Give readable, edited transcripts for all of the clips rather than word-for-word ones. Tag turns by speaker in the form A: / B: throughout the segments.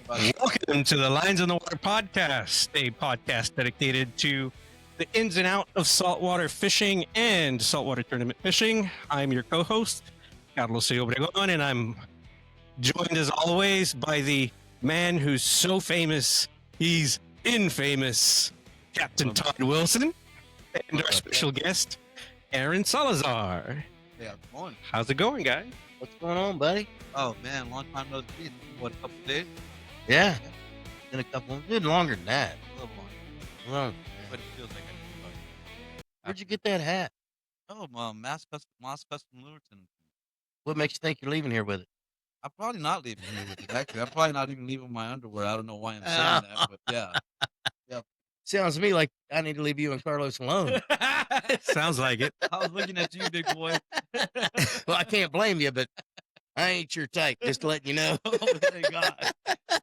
A: Welcome to the Lines in the Water podcast, a podcast dedicated to the ins and out of saltwater fishing and saltwater tournament fishing. I'm your co-host, Carlos Obregon, and I'm joined as always by the man who's so famous, he's infamous, Captain Todd Wilson, and our special guest, Aaron Salazar.
B: Hey, how's it going?
A: How's it going, guys?
C: What's going on, buddy?
B: Oh man, long time no see. What, a couple days?
C: Yeah. Been a couple, been longer than that.
B: A little longer.
C: Well,
B: But it feels like I
C: where'd you get that hat?
B: Oh, Mass Custom Luton.
C: What makes you think you're leaving here with it?
B: I'm probably not leaving here with it. Actually, I'm probably not even leaving my underwear. I don't know why I'm saying that, but yeah.
C: Sounds to me like I need to leave you and Carlos alone.
A: Sounds like it.
B: I was looking at you, big boy.
C: Well, I can't blame you, but I ain't your type, just to let you know.
B: Oh, thank God.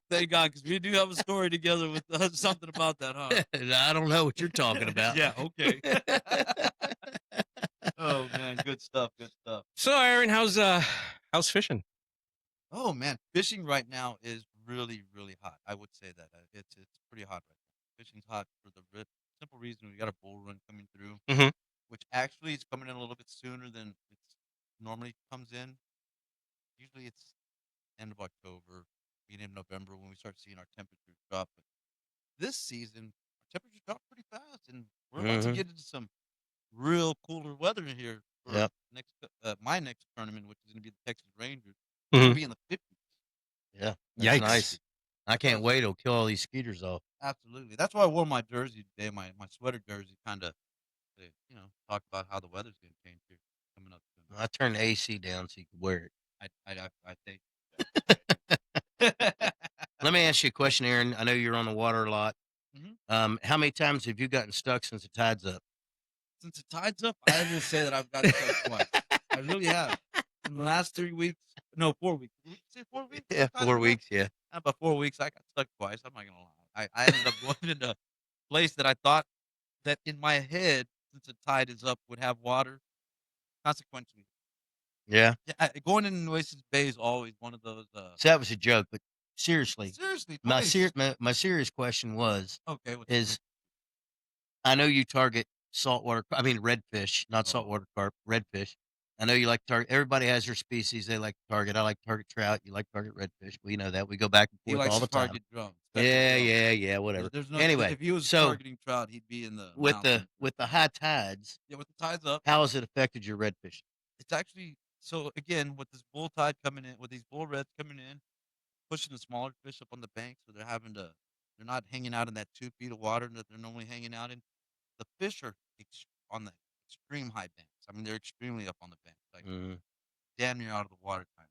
B: Thank God, because we do have a story together with something about that, huh?
C: I don't know what you're talking about.
B: Yeah, okay. Oh man, good stuff, good stuff.
A: So, Aaron, how's fishing?
B: Oh man, fishing right now is really, really hot. I would say that it's pretty hot right now. Fishing's hot for the simple reason we got a bull run coming through,
A: Mhm.
B: which actually is coming in a little bit sooner than it normally comes in. Usually it's end of October, beginning of November when we start seeing our temperatures drop. But this season, our temperatures drop pretty fast, and we're about to get into some real cooler weather in here for
C: Yep.
B: my next tournament, which is going to be the Texas Rangers.
A: Mhm.
B: It'll be in the 50s.
C: Yeah.
A: Yikes.
C: That's nice. I can't wait. It'll kill all these skeeters off.
B: Absolutely. That's why I wore my jersey today, my sweater jersey, kind of, talk about how the weather's going to change here coming up soon.
C: I turned the AC down so you could wear it.
B: I think.
C: Let me ask you a question, Aaron. I know you're on the water a lot.
B: Mhm.
C: How many times have you gotten stuck since the tide's up?
B: Since the tide's up, I will say that I've got stuck twice. I really have. In the last 3 weeks, no, 4 weeks. Did you say 4 weeks?
C: Yeah, 4 weeks. Yeah.
B: About 4 weeks, I got stuck twice. I'm not gonna lie. I ended up going into a place that I thought that in my head, since the tide is up, would have water. Consequently,
C: Yeah.
B: going into Nueces Bay is always one of those.
C: So that was a joke, but seriously,
B: Seriously,
C: my
B: twice.
C: my serious question was,
B: Okay,
C: is I know you target saltwater, I mean redfish, not saltwater carp, redfish. I know you like to target. Everybody has their species they like to target. I like to target trout. You like to target redfish. We know that. We go back and
B: he
C: forth
B: likes
C: all
B: to
C: the time.
B: target drums.
C: Yeah, whatever.
B: There's no.
C: Anyway,
B: If he was
C: so
B: targeting trout, he'd be in the
C: with
B: mountains.
C: the high tides,
B: With the tides up.
C: how has it affected your redfish?
B: It's actually so again with this bull tide coming in, with these bull reds coming in, pushing the smaller fish up on the bank, so they're not hanging out in that 2 feet of water that they're normally hanging out in. The fish are on the extreme high banks. I mean, they're extremely up on the bank, like damn near out of the water kind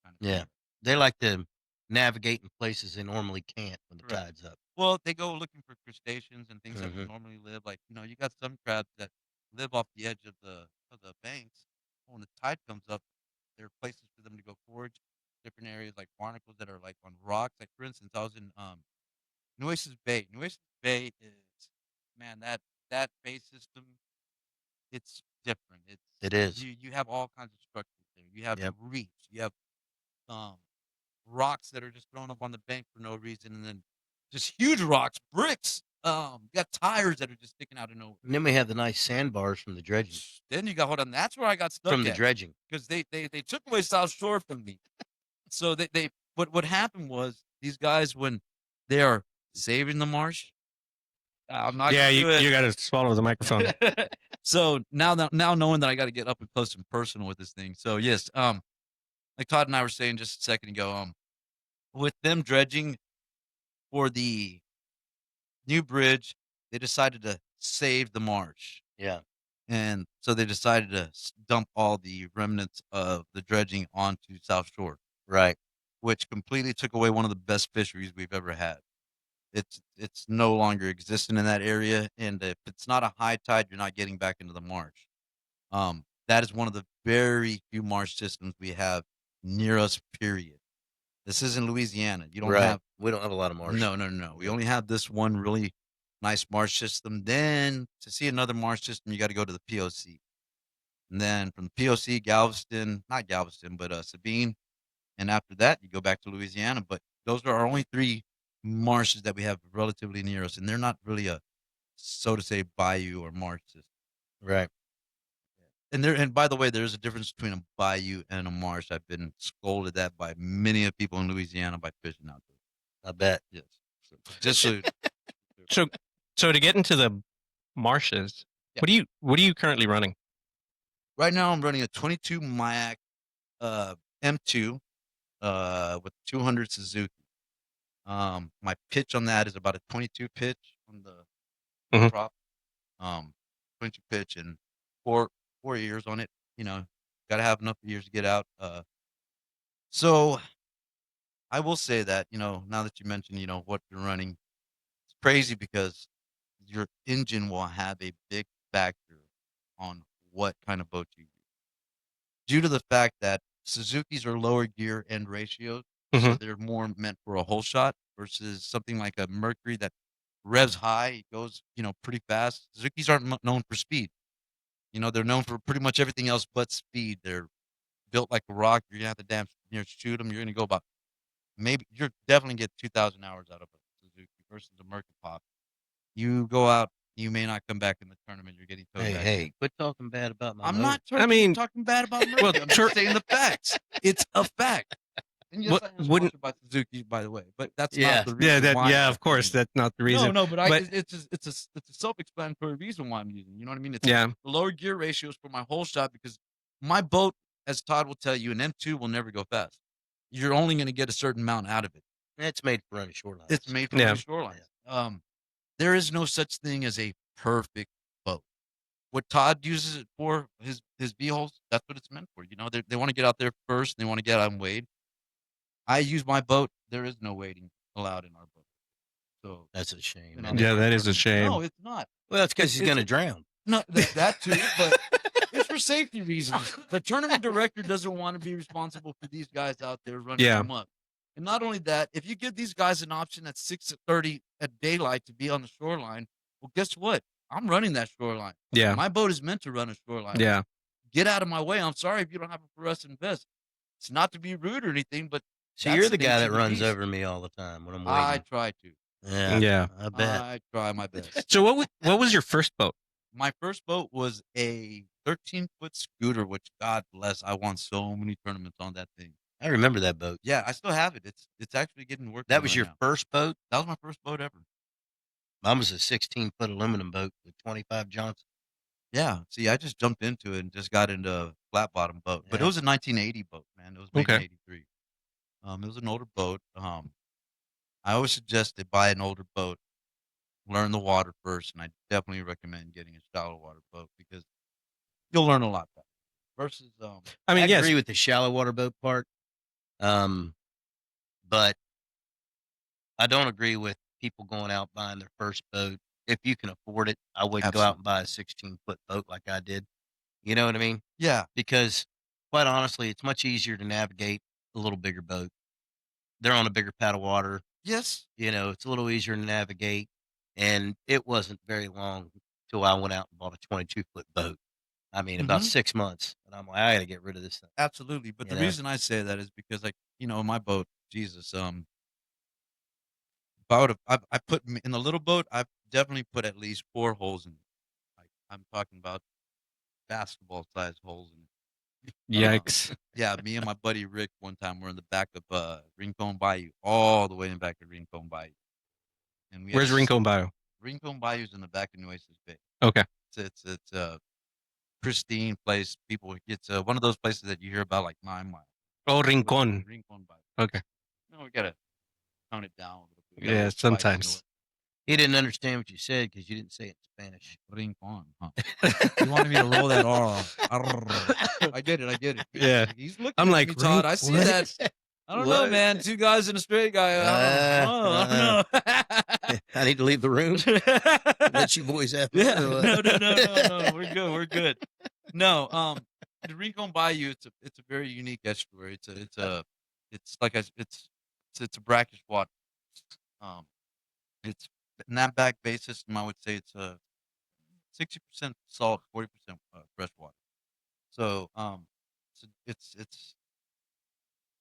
B: of
C: Yeah,
B: thing.
C: they like to navigate in places they normally can't when the
B: Correct.
C: tide's up.
B: Well, they go looking for crustaceans and things that
C: Mhm.
B: would normally live. Like you got some crabs that live off the edge of the banks. When the tide comes up, there are places for them to go forage. Different areas like barnacles that are like on rocks. Like for instance, I was in Nueces Bay. Nueces Bay is man that bay system. It's different.
C: It is.
B: You have all kinds of structures there. You have
C: Yep.
B: reefs. You have um rocks that are just thrown up on the bank for no reason, and then just huge rocks, bricks. You got tires that are just sticking out of nowhere.
C: And then we have the nice sandbars from the dredging.
B: Then you got hold on. That's where I got stuck
C: From the
B: at,
C: dredging.
B: because they took away South Shore from me. So they what happened was these guys, when they are saving the marsh. I'm not.
A: Yeah,
B: gonna do it.
A: you got to swallow the microphone.
B: So now knowing that I got to get up and close and personal with this thing. So yes, like Todd and I were saying just a second ago, with them dredging for the new bridge, they decided to save the marsh.
C: Yeah.
B: And so they decided to dump all the remnants of the dredging onto South Shore.
C: Right.
B: Which completely took away one of the best fisheries we've ever had. It's no longer existing in that area, and if it's not a high tide, you're not getting back into the marsh. That is one of the very few marsh systems we have near us. Period. This isn't Louisiana. You don't have.
C: We don't have a lot of marsh.
B: No. We only have this one really nice marsh system. Then to see another marsh system, you got to go to the POC. And then from the POC, not Galveston, but Sabine. And after that, you go back to Louisiana. But those are our only 3 marshes that we have relatively near us, and they're not really a, so to say, bayou or marsh system.
C: Right.
B: And by the way, there's a difference between a bayou and a marsh. I've been scolded at by many of people in Louisiana by fishing out there.
C: I bet.
B: Yes. So, just so
A: So to get into the marshes,
B: Yeah.
A: what are you currently running?
B: right now I'm running a 22 Mayak M2 with 200 Suzuki. My pitch on that is about a 22 pitch on the
A: Mhm.
B: prop. 22 pitch and four years on it. You know, got to have enough years to get out. So I will say that, now that you mentioned, what you're running, it's crazy because your engine will have a big factor on what kind of boat you use. Due to the fact that Suzuki's are lower gear end ratios, so
A: Mhm.
B: they're more meant for a whole shot versus something like a Mercury that revs high, it goes, pretty fast. Suzuki's aren't known for speed. They're known for pretty much everything else but speed. They're built like a rock. You're gonna have to shoot them. You're gonna go about you're definitely get 2,000 hours out of a Suzuki versus a Mercury Pop. You go out, you may not come back in the tournament. You're getting towed back in.
C: Hey, quit talking bad about my
B: I'm
C: motor.
B: not
A: I mean-
B: talking bad about Mercury.
A: Well,
B: I'm just saying the facts. It's a fact. And yes,
A: What-
B: I am
A: wouldn't-
B: sponsored by Suzuki, by the way, but that's
C: Yeah.
B: not the reason why. I'm
A: of course,
B: using it.
A: that's not the reason.
B: No, but
A: but-
B: it's a self-explanatory reason why I'm using it. You know what I mean? It's
A: Yeah.
B: the lower gear ratios for my whole shot because my boat, as Todd will tell you, an M2 will never go fast. You're only going to get a certain amount out of it.
C: It's made for running shoreline.
B: It's made for
A: Yeah.
B: running shorelines. There is no such thing as a perfect boat. What Todd uses it for, his B-holes, that's what it's meant for. They want to get out there first. And they want to get on wade. I use my boat. There is no wading allowed in our boat. So
C: That's a shame.
B: in
C: man.
A: Yeah,
B: our
A: that is a
B: tournament.
A: shame.
B: No, it's not.
C: Well, that's because
B: It's-
C: he's
B: it's
C: going to
B: a-
C: drown.
B: No, that too, but it's for safety reasons. The tournament director doesn't want to be responsible for these guys out there running
A: Yeah.
B: amok. And not only that, if you give these guys an option at 6:30 at daylight to be on the shoreline, well, guess what? I'm running that shoreline.
A: Yeah.
B: My boat is meant to run a shoreline.
A: Yeah.
B: Get out of my way. I'm sorry if you don't have a fluorescent vest. It's not to be rude or anything, but
C: See,
B: that's
C: you're
B: the
C: the guy
B: nature
C: that
B: of the
C: runs
B: beast.
C: over me all the time when I'm
B: I
C: waiting.
B: try to.
A: Yeah.
C: I bet.
B: I try my best.
A: So what was your first boat?
B: My first boat was a 13-foot scooter, which God bless. I won so many tournaments on that thing.
C: I remember that boat.
B: Yeah, I still have it. It's actually getting worked.
C: That
B: on
C: was
B: right
C: your
B: now.
C: first boat?
B: That was my first boat ever.
C: Mine was a 16-foot aluminum boat with 25 Johnson.
B: Yeah. See, I just jumped into it and just got into a flat bottom boat. But it
C: Yeah.
B: was a 1980 boat, man. It was made in
A: Okay.
B: 83. It was an older boat. I always suggest they buy an older boat, learn the water first, and I definitely recommend getting a shallow water boat because you'll learn a lot better. Versus
A: I mean,
C: I
A: yes.
C: agree with the shallow water boat part. But I don't agree with people going out buying their first boat. If you can afford it, I wouldn't go out and buy a 16-foot boat like I did. You know what I mean?
B: yeah.
C: Because quite honestly, it's much easier to navigate a little bigger boat. They're on a bigger pad of water.
B: Yes.
C: It's a little easier to navigate. And it wasn't very long till I went out and bought a 22-foot boat. I mean, about 6 months. And I'm like, I got to get rid of this thing.
B: Absolutely. But
C: You
B: the
C: know?
B: reason I say that is because, my boat, Jesus, I put in the little boat. I've definitely put at least 4 holes in it. Like I'm talking about basketball-sized holes in it.
A: Yikes.
B: Yeah, me and my buddy Rick one time were in the back of Rincon Bayou, all the way in the back of Rincon Bayou. And we had
A: Where's Rincon Bayou?
B: Rincon Bayou's in the back of Nueces Bay.
A: Okay.
B: It's a pristine place. It's one of those places that you hear about like 9 Mile.
A: Oh, Rincon.
B: Rincon Bayou.
A: Okay.
B: We gotta tone it down a little bit. We got a
A: Yeah,
B: little spice in the
A: sometimes.
C: He didn't understand what you said because you didn't say it in Spanish.
B: Rincon, huh? You wanted me to roll that R. I get it.
A: Yeah.
B: He's looking
A: I'm
B: at
A: like,
B: me, Todd. I see
C: What?
B: that. I don't know,
C: What?
B: man. 2 guys and a straight guy. I don't know.
C: I need to leave the room. Let you boys have it.
B: Yeah.
C: or what?
B: No. We're good. No. The Rincon Bayou. It's a very unique estuary. It's a brackish water. It's in that back bay system. I would say it's a 60% salt, 40% fresh water. So it's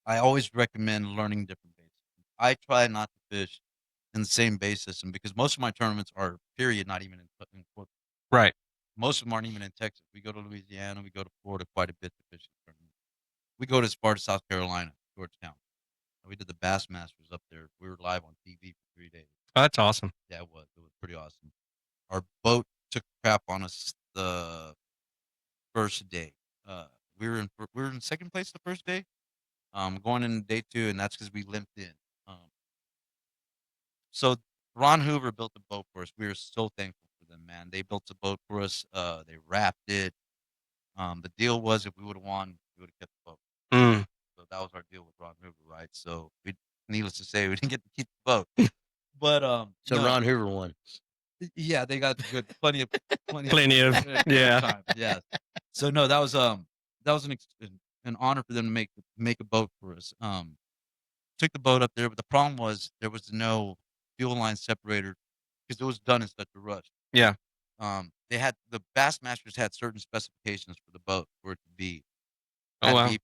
B: I always recommend learning different bases. I try not to fish in the same bay system because most of my tournaments are period, not even in
A: Right.
B: most of them aren't even in Texas. We go to Louisiana, we go to Florida quite a bit to fish the tournament. We go as far as South Carolina, Georgetown. We did the Bassmasters up there. We were live on TV for 3 days.
A: Oh, that's awesome.
B: Yeah, it was. It was pretty awesome. Our boat took crap on us the first day. We were in second place the first day. Going in day 2, and that's because we limped in. So Ron Hoover built a boat for us. We were so thankful for them, man. They built a boat for us. They wrapped it. The deal was if we would have won, we would have kept the boat.
A: Mm.
B: So that was our deal with Ron Hoover, right? So needless to say, we didn't get to keep the boat. But
C: So
B: no,
C: Ron Hoover won.
B: yeah, they got plenty of
A: Plenty of yeah.
B: time. Yeah. So no, that was an honor for them to make a boat for us. Took the boat up there, but the problem was there was no fuel line separator because it was done in such a rush.
A: Yeah.
B: They had the Bassmasters had certain specifications for the boat for it to be.
A: Oh wow.
B: It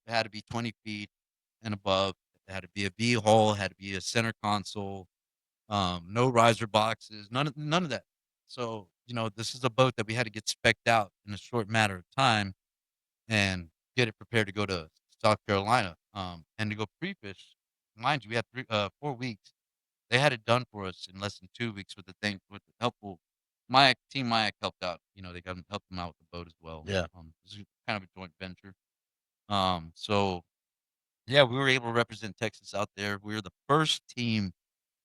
B: had to be 20 feet and above. It had to be a V hull. Had to be a center console. No riser boxes. None of that. So this is a boat that we had to get specced out in a short matter of time and get it prepared to go to South Carolina. And to go pre-fish. Mind you, we had 4 weeks. They had it done for us in less than 2 weeks with the helpful. Team Mayak helped out. They helped them out with the boat as well.
C: Yeah.
B: This is kind of a joint venture. So yeah, we were able to represent Texas out there. We were the first team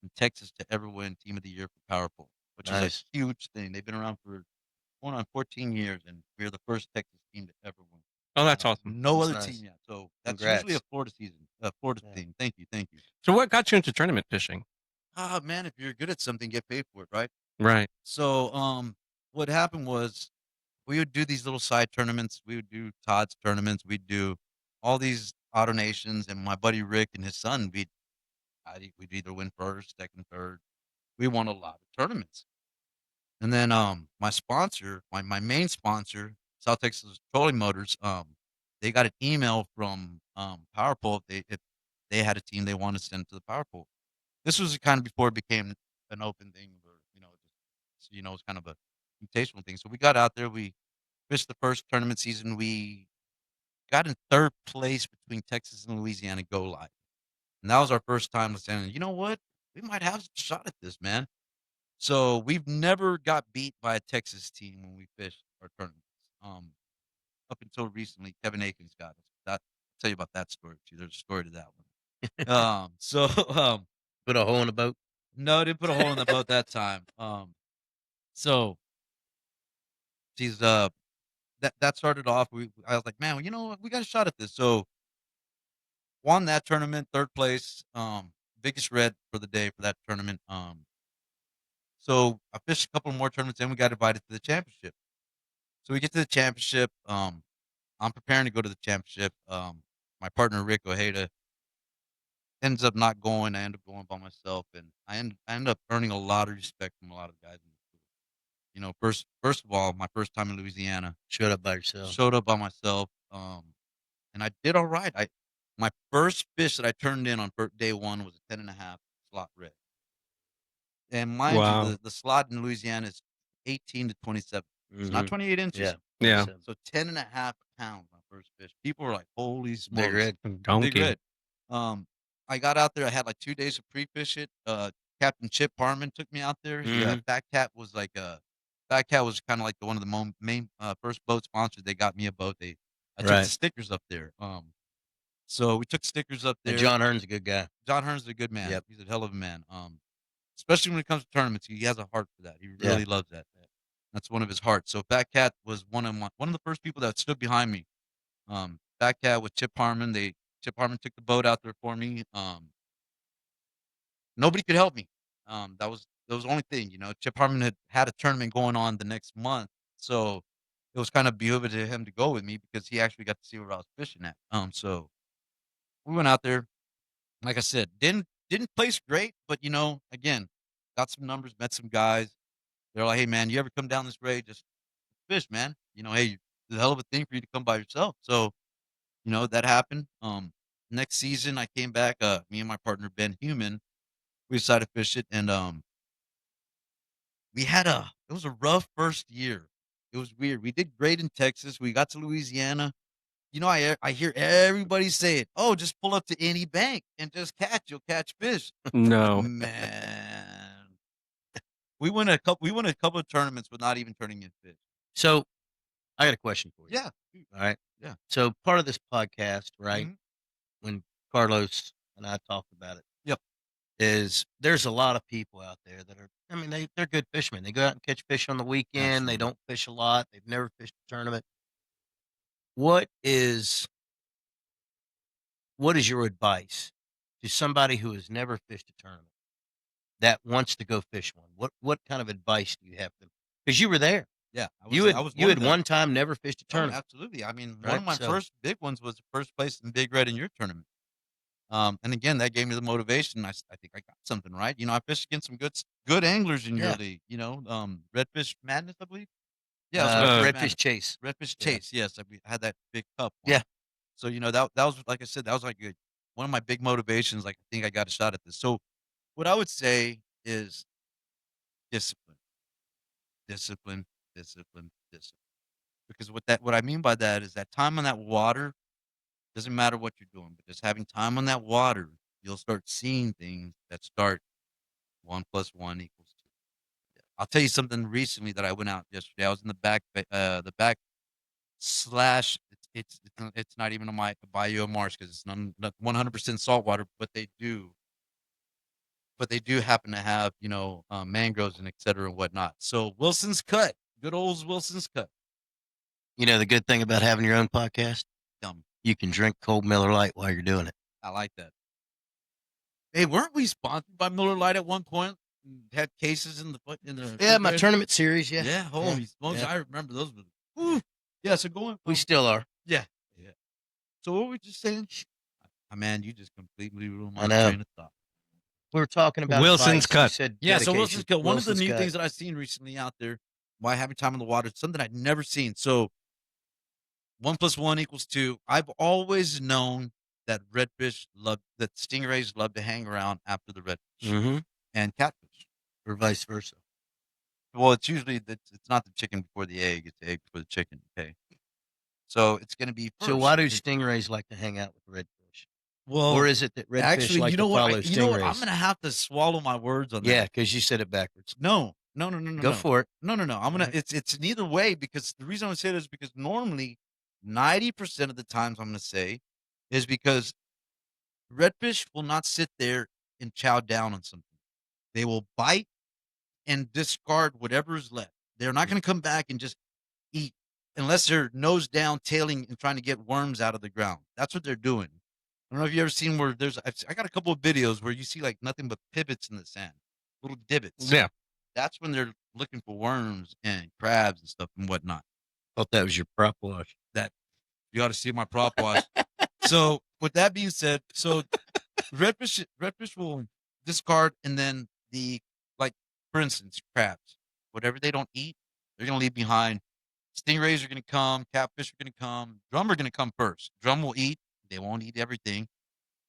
B: in Texas to ever win Team of the Year for Power Pole, which is
C: Nice.
B: a huge thing. They've been around for going on 14 years, and we are the first Texas team to ever win.
A: Oh, that's awesome.
B: No
C: That's
B: other
C: nice.
B: team yet. So that's
C: Congrats.
B: usually a Florida
C: Yeah.
B: thing. Thank you.
A: So what got you into tournament fishing?
B: Ah, man, if you're good at something, get paid for it, right?
A: Right.
B: So, what happened was we would do these little side tournaments. We would do Todd's tournaments. We'd do all these auto nations, and my buddy Rick and his son, we'd either win first, second, third. We won a lot of tournaments. And then my sponsor, my main sponsor, South Texas Trolling Motors, they got an email from Power Pole if they had a team they wanted to send to the Power Pole. This was kind of before it became an open thing, or it's kind of a invitational thing. So we got out there, we fished the first tournament season. We got in third place between Texas and Louisiana go live, and that was our first time saying, you know what, we might have a shot at this, man. So we've never got beat by a Texas team when we fished our tournaments. Up until recently, Kevin Akins got us. I'll tell you about that story too. There's a story to that one.
C: Put a hole in the boat.
B: No, didn't put a hole in the boat that time. So she's that started off. I was like, man, well, you know what? We got a shot at this. So won that tournament, third place. Biggest red for the day for that tournament. So I fished a couple more tournaments, and we got invited to the championship. So we get to the championship. I'm preparing to go to the championship. My partner Rick Ojeda ends up not going. I end up going by myself, and I end up earning a lot of respect from a lot of guys in the school. First of all, my first time in Louisiana.
C: Showed up by yourself.
B: Showed up by myself. And I did all right. My first fish that I turned in on day 1 was a 10.5 slot red. And mind
A: Wow.
B: you, the slot in Louisiana is 18 to 27. It's not 28 inches.
C: Yeah.
A: Yeah.
B: So 10.5 pounds my first fish. People were like, holy smokes.
C: Big red.
A: Donkey.
B: Big red. I got out there. I had like 2 days to pre-fish it. Captain Chip Harmon took me out there. Fat Cat was kind of like one of the main first boat sponsors. They got me a boat. I took the stickers up there. So we took stickers up there.
C: And John Hearn's a good guy.
B: John Hearn's a good man.
C: Yep.
B: He's a hell of a man. Especially when it comes to tournaments, he has a heart for that. He really loves that. That's one of his hearts. So Fat Cat was one of the first people that stood behind me. Fat Cat with Chip Harmon. Chip Harmon took the boat out there for me. Nobody could help me. That was the only thing. Chip Harmon had a tournament going on the next month, so it was kind of behooving to him to go with me because he actually got to see where I was fishing at. So we went out there. Like I said, didn't place great, but again, got some numbers, met some guys. They're like, hey man, you ever come down this way, just fish, man. Hey, it's a hell of a thing for you to come by yourself. So, that happened. next season I came back. Me and my partner Ben Human, we decided to fish it, and it was a rough first year. It was weird. We did great in Texas. We got to Louisiana. You know, I hear everybody say it. Oh, just pull up to any bank and just catch. You'll catch fish.
A: No.
B: Man, we won a couple of tournaments, but not even turning in fish.
C: So I got a question for you.
B: Yeah.
C: All right.
B: Yeah.
C: So part of this podcast, right?
B: Mhm.
C: When Carlos and I talked about it.
B: Yep.
C: Is there's a lot of people out there that are, I mean, they're good fishermen. They go out and catch fish on the weekend. They
B: Absolutely.
C: don't fish a lot. They've never fished a tournament. What is your advice to somebody who has never fished a tournament that wants to go fish one? What kind of advice do you have for them? Because you were there.
B: Yeah.
C: You had one time never fished a
B: Oh,
C: tournament.
B: absolutely. I mean, one
C: Right,
B: of my
C: so-
B: first big ones was the first place in Big Red in your tournament. And again, that gave me the motivation. I think I got something right. You know, I fished against some good anglers in your
C: Yeah.
B: league. You know, Redfish Madness, I believe. Yeah,
C: Yeah,
B: it was
C: Redfish
B: Madness.
C: Chase.
B: Redfish
C: Yeah.
B: Chase. Yes, we had that big cup. One.
C: Yeah.
B: So you know that was, like I said, that was like one of my big motivations. Like I think I got a shot at this. So what I would say is discipline, discipline, discipline, discipline. Because what I mean by that is that time on that water doesn't matter what you're doing, but just having time on that water, you'll start seeing things that start 1 + 1 = 2. I'll tell you something recently that I went out yesterday. I was in the back slash. It's not even on my Bayou of Marsh because it's not 100% saltwater, but they do happen to have mangroves and et cetera and whatnot. So Wilson's Cut, good old Wilson's Cut.
C: You know, the good thing about having your own podcast,
B: Yum.
C: you can drink cold Miller Lite while you're doing it.
B: I like that. Hey, weren't we sponsored by Miller Lite at one point? Had cases in the
C: Yeah, my
B: refrigerator?
C: tournament series. Yeah.
B: Yeah, holy smokes,
C: yeah.
B: I remember those. Whew. Yeah, so going.
C: We still are.
B: Yeah. So what were we just saying? Man, you just completely ruined
C: I
B: my
C: know.
B: train of thought.
C: We were talking about
A: Wilson's
C: advice. You
A: Cut.
C: said
B: Yeah, so
C: dedication.
B: Wilson's Cut. One of the
C: Wilson's
B: new
C: Cut.
B: things that I've seen recently out there, by having time in the water, something I'd never seen. So 1 + 1 = 2. I've always known that that stingrays love to hang around after the redfish
C: Mm-hmm.
B: and catfish,
C: Or vice versa.
B: Well, it's usually it's not the chicken before the egg; it's the egg before the chicken. Okay, so it's going to be first.
C: So why do stingrays like to hang out with redfish?
B: Well,
C: Or is it that redfish
B: actually,
C: like
B: you know
C: to
B: what?
C: follow
B: You know what? I'm
C: stingrays?
B: going to have to swallow my words on
C: Yeah,
B: that.
C: because you said it backwards.
B: No.
C: Go for it.
B: No. I'm gonna.
C: Right.
B: It's neither way because the reason I say this is because normally 90% of the times I'm gonna say is because redfish will not sit there and chow down on something. They will bite and discard whatever is left. They're not gonna come back and just eat unless they're nose down, tailing and trying to get worms out of the ground. That's what they're doing. I don't know if you ever seen where I got a couple of videos where you see like nothing but pivots in the sand, little divots.
A: Yeah.
B: That's when they're looking for worms and crabs and stuff and whatnot.
C: Thought that was your prop wash.
B: You ought to see my prop wash. So with that being said, so redfish will discard and then for instance, crabs, whatever they don't eat, they're gonna leave behind. Stingrays are gonna come, catfish are gonna come, drum are gonna come first. Drum will eat, they won't eat everything.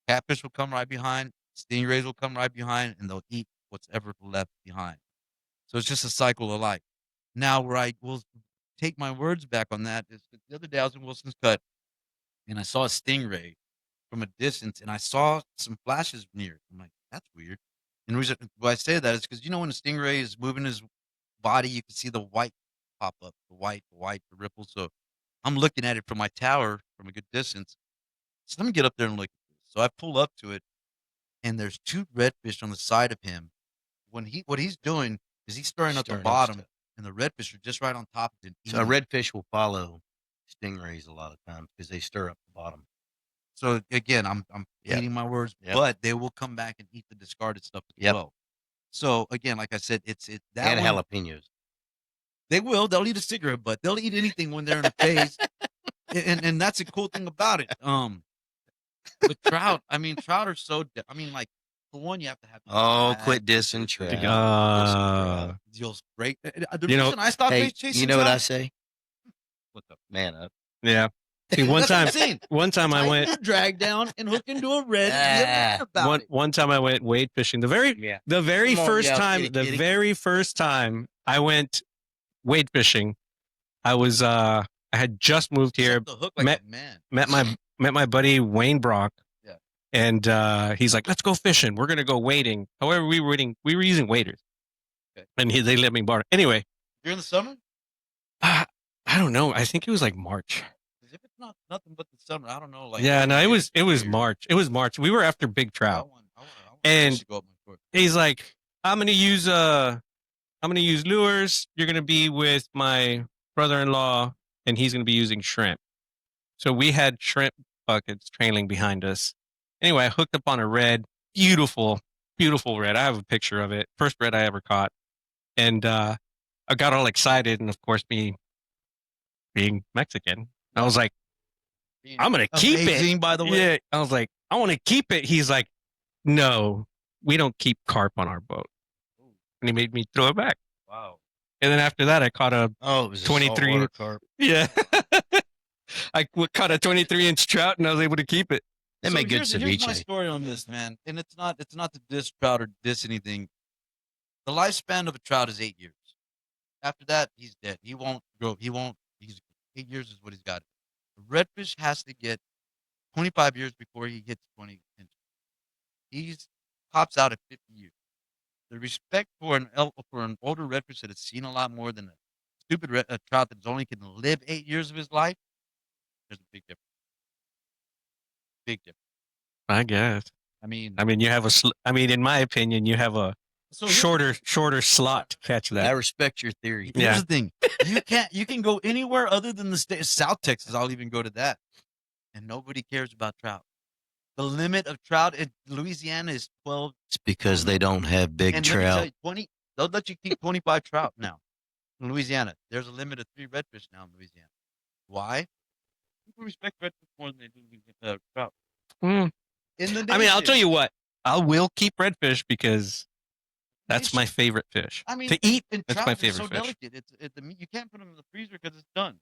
B: Catfish will come right behind, stingrays will come right behind, and they'll eat what's ever left behind. So it's just a cycle of life. Now, where I will take my words back on that is the other day I was in Wilson's Cut and I saw a stingray from a distance and I saw some flashes near it. I'm like, that's weird. And the reason why I say that is because when a stingray is moving his body, you can see the white pop up, the ripples. So I'm looking at it from my tower from a good distance. So let me get up there and look at this. So I pull up to it and there's 2 redfish on the side of him. What he's doing is he's stirring up the
C: Stirring up
B: bottom,
C: stuff.
B: and the redfish are just right on top of it.
C: So a redfish will follow stingrays a lot of times because they stir up the bottom.
B: So again, I'm
C: Yep.
B: eating my words,
C: Yep.
B: but they will come back and eat the discarded stuff as
C: Yep.
B: well. So again, like I said, it's that
C: And
B: one,
C: jalapenos.
B: they'll eat a cigarette butt. They'll eat anything when they're in a phase. and that's a cool thing about it. But trout are so like for one, you have to have
C: Oh,
B: bad
C: quit dissing
B: fish.
C: trout.
B: You'll break. The
A: You know-
B: reason I stopped
C: Hey,
B: chasing
C: you know what I
B: trout.
C: say?
B: What's up?
C: Man up.
A: Yeah. See, one
D: That's what I'm
A: time,
D: saying.
A: one time I
D: Tighten
A: went.
D: your drag down and hook into a red. Get mad about it.
A: One time I went wade fishing. The very
C: Come on,
A: first
C: yeah,
A: time,
C: kitty,
A: the
C: kitty.
A: very first time I went wade fishing, I was I had just moved here.
D: Set the hook like
A: met
D: a man.
A: met my buddy Wayne Brock.
D: Yeah.
A: And he's like, "Let's go fishing. We're gonna go wading." However, we were using waders,
D: Okay.
A: and they let me borrow. Anyway,
D: During the summer?
A: I don't know. I think it was like March.
D: Because if it's not nothing but the summer, I don't know. Like
A: Yeah, no, it was
D: weird.
A: March. It was March. We were after big trout.
D: I want
A: And-
D: fish to go up my foot.
A: He's like, I'm gonna use lures. You're gonna be with my brother-in-law, and he's gonna be using shrimp. So we had shrimp buckets trailing behind us. Anyway, I hooked up on a red, beautiful, beautiful red. I have a picture of it. First red I ever caught, and I got all excited, and of course, me being Mexican, I was like, I'm gonna keep
D: Amazing,
A: it.
D: by the way.
A: Yeah, I was like, I want to keep it. He's like, no, we don't keep carp on our boat. And he made me throw it back.
D: Wow.
A: And then after that, I caught a
C: Oh, it was
A: 23
C: a saltwater carp.
A: yeah. Caught a 23-inch trout, and I was able to keep it.
C: They make good
D: Here's my
C: ceviche.
D: story on this, man. And it's not to diss trout or diss anything. The lifespan of a trout is 8 years. After that, he's dead. He won't grow. He's 8 years is what he's got. A redfish has to get 25 years before he hits 20 inches. He's tops out at 50 years. The respect for an older redfish that has seen a lot more than a stupid trout that only can live 8 years of his life, there's a big difference. Big difference.
A: I guess.
D: I mean,
A: you have in my opinion, you have a
D: so here's-
A: shorter slot to catch
C: I
A: that.
C: respect your theory.
A: Yeah.
D: Here's the thing: you can go anywhere other than the state, South Texas. I'll even go to that, and nobody cares about trout. The limit of trout in Louisiana is 12.
C: It's because they don't have big
D: And let me tell
C: trout.
D: you, 20. They'll let you keep 25 trout now in Louisiana. There's a limit of 3 redfish now in Louisiana. Why? People respect redfish more than they do trout.
A: Mm.
D: In the
A: I'll
D: nation.
A: tell you what, I will keep redfish because that's my favorite fish.
D: I mean,
A: to eat,
D: and
A: that's
D: trout
A: my
D: is
A: favorite
D: so
A: fish.
D: delicate. The meat, you can't put them in the freezer because it's done.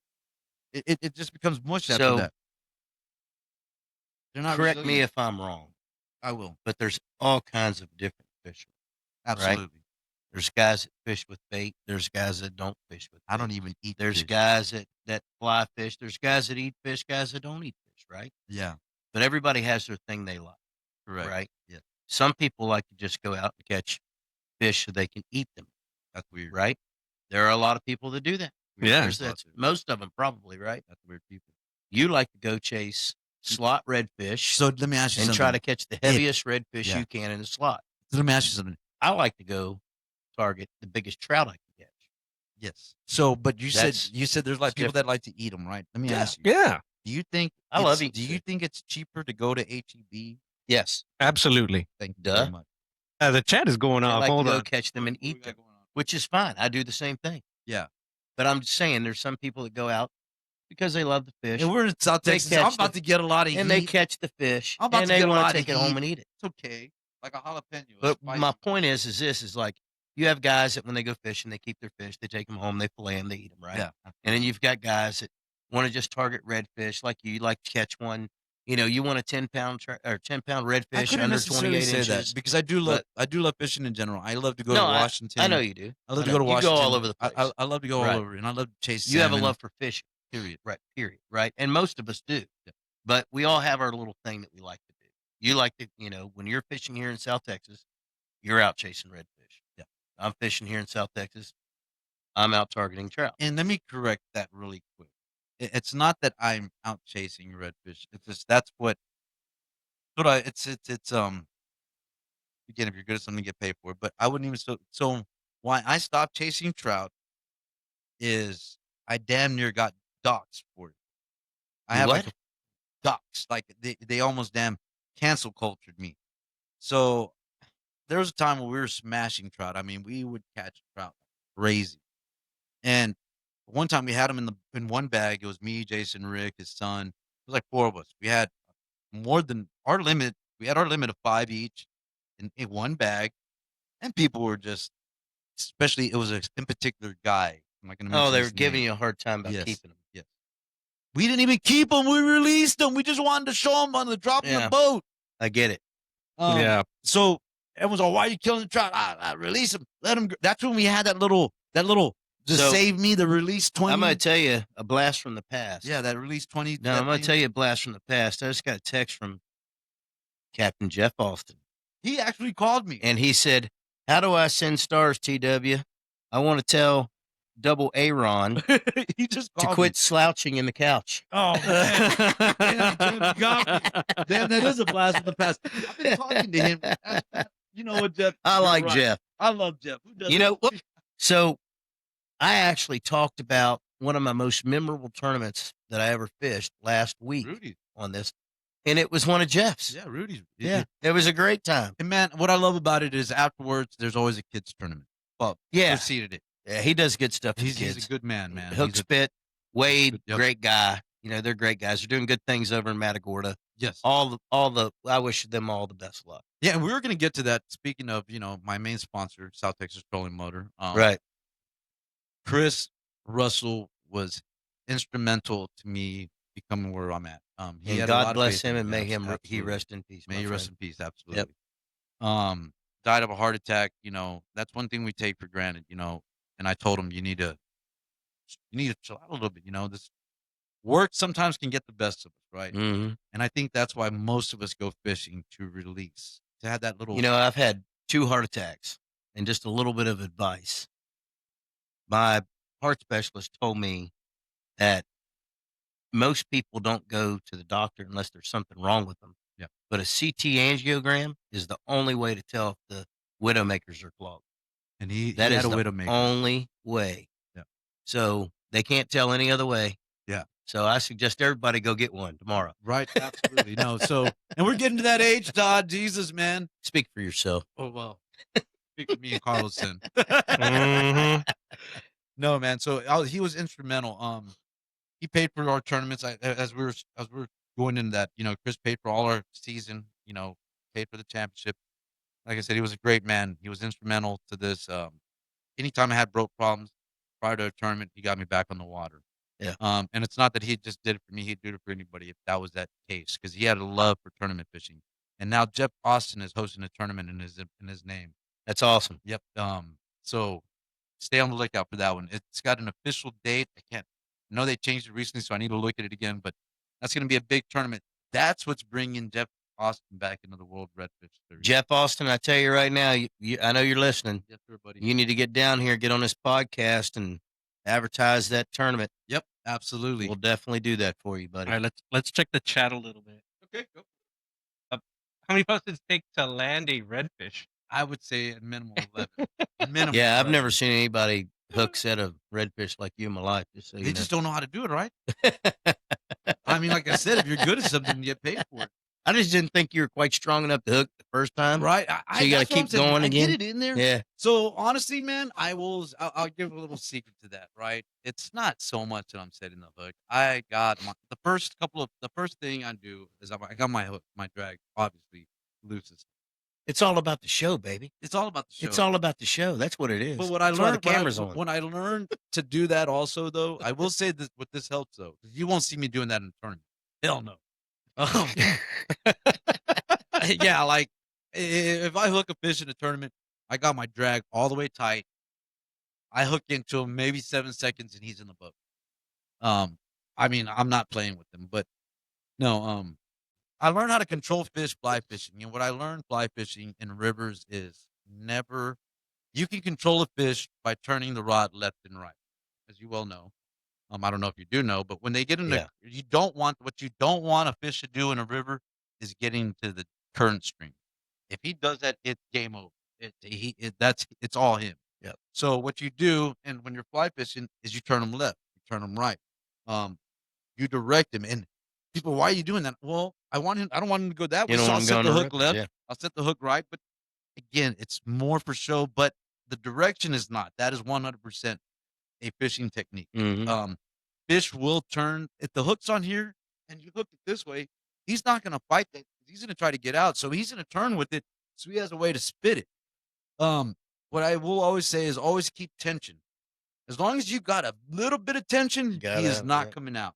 D: It just becomes mush after
C: So,
D: that. They're not
C: Correct me
D: resilient.
C: if I'm wrong,
D: I will.
C: but there's all kinds of different fish.
D: Absolutely.
C: There's guys that fish with bait. There's guys that don't fish with bait.
D: I don't even eat.
C: There's
D: fish.
C: guys that fly fish. There's guys that eat fish, guys that don't eat fish, right?
D: Yeah.
C: But everybody has their thing they like,
D: Correct.
C: right?
D: Yeah.
C: Some people like to just go out and catch fish so they can eat them,
D: That's weird.
C: right? There are a lot of people that do that.
A: Yeah.
C: That's most of them probably, right?
D: That's weird people.
C: You like to go chase slot redfish
D: So let me ask you
C: and
D: something.
C: try to catch the heaviest redfish
D: Yeah.
C: you can in the slot.
D: Let me ask you something.
C: I like to go target the biggest trout I can catch.
D: Yes. So, but you
C: That's-
D: said there's like
C: it's
D: people that like to eat them, right? Let me
C: Yeah.
D: ask you.
A: Yeah,
D: Do you think
C: I love
D: it's-
C: eating
D: Do you
C: fish.
D: think it's cheaper to go to HEB?
C: Yes.
A: absolutely.
D: Thank you
C: Duh.
D: very much.
A: The chat is going
C: I
A: off.
C: like
A: Hold
C: to go
A: on.
C: catch them and
D: What we
C: eat
D: got
C: them,
D: going on?
C: which is fine. I do the same thing.
D: Yeah.
C: But I'm just saying there's some people that go out because they love the fish
D: And we're in South
C: They
D: Texas.
C: catch
D: I'm about
C: the-
D: to get a lot of
C: and they
D: heat.
C: catch the fish
D: I'm about
C: and
D: to
C: they
D: get a
C: want
D: lot
C: to
D: of
C: take it home
D: heat.
C: and eat it.
D: It's okay. Like a jalapeno. a
C: But
D: spicy
C: my
D: one.
C: point is like you have guys that when they go fishing, they keep their fish, they take them home, they fillet them, they eat them, right?
D: Yeah.
C: And then you've got guys that want to just target redfish, like you like to catch one. You want a 10-pound or 10-pound
D: I
C: redfish
D: couldn't
C: under
D: necessarily
C: 28
D: say
C: inches.
D: that because I do love fishing in general. I love to go
C: No,
D: to Washington.
C: I know you do.
D: I love
C: I
D: to
C: know.
D: go to
C: You go
D: Washington.
C: all over the place.
D: I love to go
C: Right.
D: all over, and I love to chase.
C: You have a
D: salmon,
C: love for fishing,
D: period.
C: right? Period, right? And most of us do.
D: Yeah.
C: But we all have our little thing that we like to do. You like to, when you're fishing here in South Texas, you're out chasing redfish.
D: Yeah.
C: I'm fishing here in South Texas. I'm out targeting trout.
D: And let me correct that really quick. It's not that I'm out chasing redfish. It's just that's what it's again, if you're good at something, you get paid for it. But I wouldn't even so why I stopped chasing trout is I damn near got doxxed for it. I
C: You
D: have
C: what?
D: like doxxed, like they almost damn cancel cultured me. So there was a time when we were smashing trout. I mean, we would catch trout like crazy. And one time we had them in one bag. It was me, Jason, Rick, his son. It was like 4 of us. We had more than our limit. We had our limit of 5 each in one bag, and people were just, especially it was in particular guy. I'm not going to mention.
C: Oh, they were
D: his
C: giving
D: name.
C: you a hard time about
D: Yes.
C: keeping them.
D: Yes. We didn't even keep them. We released them. We just wanted to show them on the drop in
C: Yeah.
D: the boat.
C: I get it.
A: Yeah.
D: So everyone's like, why are you killing the trout? Release them. Let them. That's when we had that little, just
C: So,
D: save me, the release 20.
C: I'm going to tell you a blast from the past.
D: Yeah, that release 20.
C: No, I'm going to tell you a blast from the past. I just got a text from Captain Jeff Austin.
D: He actually called me.
C: And he said, how do I send stars, TW? I want to tell Double Aaron
D: He just
C: to
D: called
C: quit slouching in the couch.
A: Oh, man.
D: Damn, that is a blast from the past. I've been talking to him. You know what, Jeff?
C: I
D: You're
C: like
D: right.
C: Jeff.
D: I love Jeff. Who doesn't?
C: You know, so I actually talked about one of my most memorable tournaments that I ever fished last week
D: Rudy.
C: on this, and it was one of Jeff's.
D: Yeah, Rudy's.
C: Yeah, it was a great time.
D: And man, what I love about it is afterwards, there's always a kids tournament. Well,
C: Yeah.
D: preceded it.
C: Yeah, he does good stuff.
D: He's
C: He's
D: a good man, man.
C: Hook
D: He's a-
C: Spit, Wade,
D: Yep.
C: great guy. You know, they're great guys. They're doing good things over in Matagorda.
D: yes.
C: All the. I wish them all the best luck.
D: Yeah, and we were going to get to that. Speaking of, my main sponsor, South Texas Trolling Motor.
C: Right.
D: Chris Russell was instrumental to me becoming where I'm at. He
C: And
D: had a lot
C: God
D: of
C: bless
D: faith
C: him
D: in
C: and
D: me.
C: may him he
D: Absolutely.
C: rest in peace.
D: May
C: my
D: you rest
C: friend.
D: in peace. Absolutely. Died of a heart attack. That's one thing we take for granted. And I told him you need to chill out a little bit. This work sometimes can get the best of us, right?
C: Mm-hmm.
D: And I think that's why most of us go fishing, to release, to have that little.
C: You know, I've had 2 heart attacks, and just a little bit of advice. My heart specialist told me that most people don't go to the doctor unless there's something wrong with them.
D: Yeah.
C: But a CT angiogram is the only way to tell if the widowmakers are clogged.
D: and he
C: That
D: had
C: is
D: a
C: the
D: widowmaker.
C: only way.
D: Yeah.
C: So they can't tell any other way.
D: Yeah.
C: So I suggest everybody go get one tomorrow.
D: Right, absolutely. No, so and we're getting to that age, Todd. Jesus, man.
C: Speak for yourself.
D: Oh well. Speak for me and Carlos then.
A: Mhm.
D: No, man. So he was instrumental. He paid for our tournaments. As we were going into that, Chris paid for all our season. Paid for the championship. Like I said, he was a great man. He was instrumental to this. Anytime I had broke problems prior to a tournament, he got me back on the water.
C: Yeah.
D: And it's not that he just did it for me; he'd do it for anybody if that was that case, because he had a love for tournament fishing. And now Jeff Austin is hosting a tournament in his name.
C: That's awesome.
D: Yep. So stay on the lookout for that one. It's got an official date. I know they changed it recently, so I need to look at it again. But that's going to be a big tournament. That's what's bringing Jeff Austin back into the world redfish series.
C: Jeff Austin, I tell you right now, I know you're listening.
D: Yes, sir, buddy.
C: You need to get down here, get on this podcast, and advertise that tournament.
D: Yep, absolutely.
C: We'll definitely do that for you, buddy.
A: All right, let's check the chat a little bit.
D: Okay, go.
A: How many bucks does it take to land a redfish?
D: I would say a minimum of 11. Minimum.
C: Yeah, I've
D: 11.
C: never seen anybody hook set a redfish like you in my life. Just so
D: They
C: you know.
D: just don't know how to do it, right? I mean, like I said, if you're good at something, you get paid for it.
C: I just didn't think you were quite strong enough to hook the first time.
D: Right?
C: So you gotta
D: that's what I'm
C: keep
D: saying.
C: going
D: I
C: again?
D: get it in there.
C: Yeah.
D: So honestly, man, I'll give a little secret to that, right? It's not so much that I'm setting the hook. I got the first thing I do is I got my hook, my drag, obviously looses.
C: It's all about the show, baby.
D: It's all about the show.
C: It's all about the show. That's what it is.
D: But what I
C: That's why
D: learned,
C: the camera's on.
D: when I learned to do that, also though, I will say this: what this helps though, 'cause you won't see me doing that in a tournament. Hell no. Yeah, like if I hook a fish in a tournament, I got my drag all the way tight. I hook into him maybe 7 seconds and he's in the boat. I mean, I'm not playing with him, but no, I learned how to control fish fly fishing. And what I learned fly fishing in rivers is you can control a fish by turning the rod left and right, as you well know. I don't know if you do know, but when they get in
C: Yeah.
D: what you don't want a fish to do in a river is getting to the current stream. If he does that, it's game over. It's all him.
C: Yep.
D: So what you do, and when you're fly fishing, is you turn them left, you turn them right. You direct him, and people, why are you doing that? Well, I don't want him to go that way.
C: You don't
D: So I'll
C: want him
D: set
C: going
D: the
C: to
D: hook
C: rippers,
D: left.
C: yeah.
D: I'll set the hook right. But again, it's more for show. But the direction is not. That is 100% a fishing technique.
C: Mhm.
D: Fish will turn if the hook's on here and you hook it this way. He's not going to fight that. He's going to try to get out. So he's going to turn with it. So he has a way to spit it. What I will always say is always keep tension. As long as you got a little bit of tension,
C: Got
D: he is
C: out,
D: not
C: yeah.
D: coming out.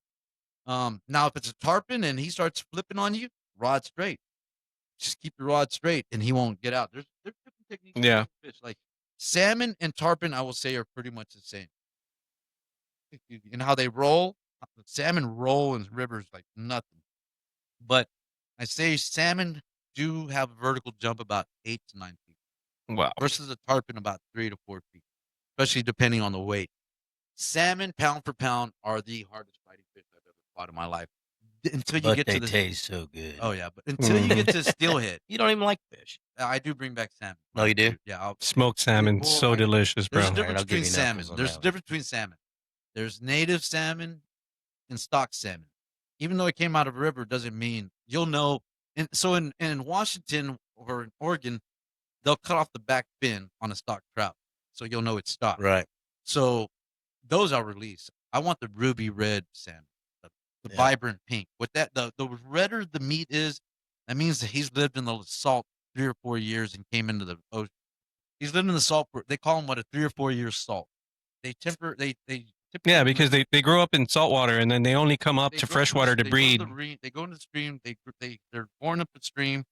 D: Now if it's a tarpon and he starts flipping on you, rod straight. Just keep your rod straight, and he won't get out. There's different techniques. For
A: Yeah.
D: fish like salmon and tarpon, I will say, are pretty much the same. And how they roll, salmon roll in rivers like nothing. But I say salmon do have a vertical jump about 8 to 9 feet
A: Wow.
D: versus a tarpon about 3 to 4 feet, especially depending on the weight. Salmon, pound for pound, are the hardest fighting fish I've ever fought in my life. Until you
C: But
D: get
C: they
D: to the
C: taste so good.
D: oh yeah, but until you get to steelhead,
C: You don't even like fish.
D: I do bring back salmon.
C: No, you do?
D: Yeah,
A: Smoked salmon,
D: Well,
A: so delicious, bro.
D: there's a
C: All right,
D: difference
C: I'll give
D: between
C: you
D: salmon.
C: knuckles on
D: There's
C: that
D: a
C: one.
D: difference between salmon. There's native salmon and stock salmon. Even though it came out of a river, doesn't mean you'll know. And so in Washington or in Oregon, they'll cut off the back fin on a stock trout, so you'll know it's stock.
C: Right.
D: So those are released. I want the ruby red salmon, the
C: Yeah.
D: vibrant pink. With that, the redder the meat is, that means that he's lived in the salt 3 or 4 years and came into the ocean. He's lived in the salt for, they call him what, a 3 or 4 years salt. They typically
A: Yeah, because they grow up in saltwater and then they only come up to freshwater to breed.
D: They go into the stream. They're born up the stream.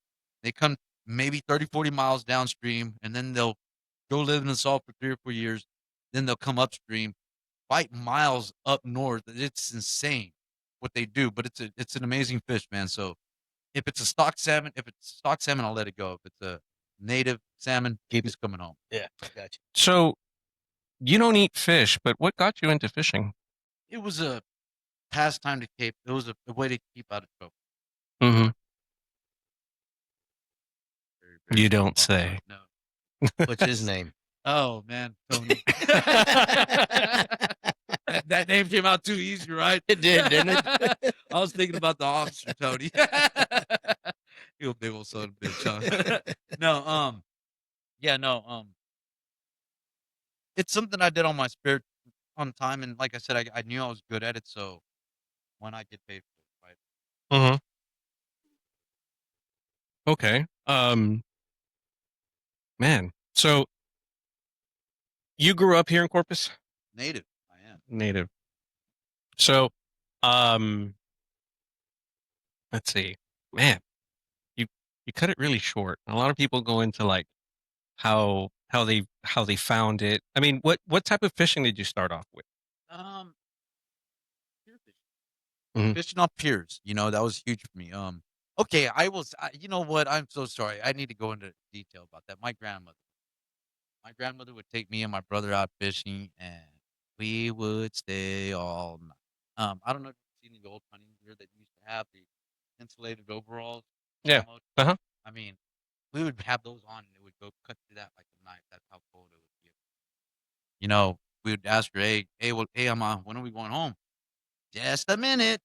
D: They come maybe 30, 40 miles downstream, and then they'll go live in the salt for 3 or 4 years. Then they'll come upstream, fight miles up north. It's insane what they do, but it's an amazing fish, man. So if it's a stock salmon, I'll let it go. If it's a native salmon, he's coming home.
C: Yeah, gotcha.
A: So you don't eat fish, but what got you into fishing?
D: It was a pastime to keep. It was a way to keep out of trouble.
A: Mm-hmm.
D: Very
A: You don't say.
D: No.
C: What's his name?
D: Oh man, Tony. that name came out too easy, right?
C: It did, didn't it?
D: I was thinking about the officer, Tony. You a big old son of a bitch, huh? No, yeah, no, it's something I did on my spare on time, and like I said, I knew I was good at it, so why not get paid for it, right?
A: Mm-hmm. Okay. Man. So you grew up here in Corpus?
D: Native, I am.
A: Native. So, let's see. Man, you cut it really short. A lot of people go into like how they found it. I mean, what type of fishing did you start off with?
D: Pier fishing.
A: Mhm.
D: Fishing on piers, that was huge for me. Okay, you know what? I'm so sorry. I need to go into detail about that. My grandmother would take me and my brother out fishing, and we would stay all night. I don't know if you've seen the old hunting gear that used to have the insulated overalls.
A: Yeah.
D: Mode.
A: Uh-huh.
D: I mean, we would have those on, and it would go cut through that like a knife. That's how cold it would get. We would ask her, hey, Emma, when are we going home? Just a minute.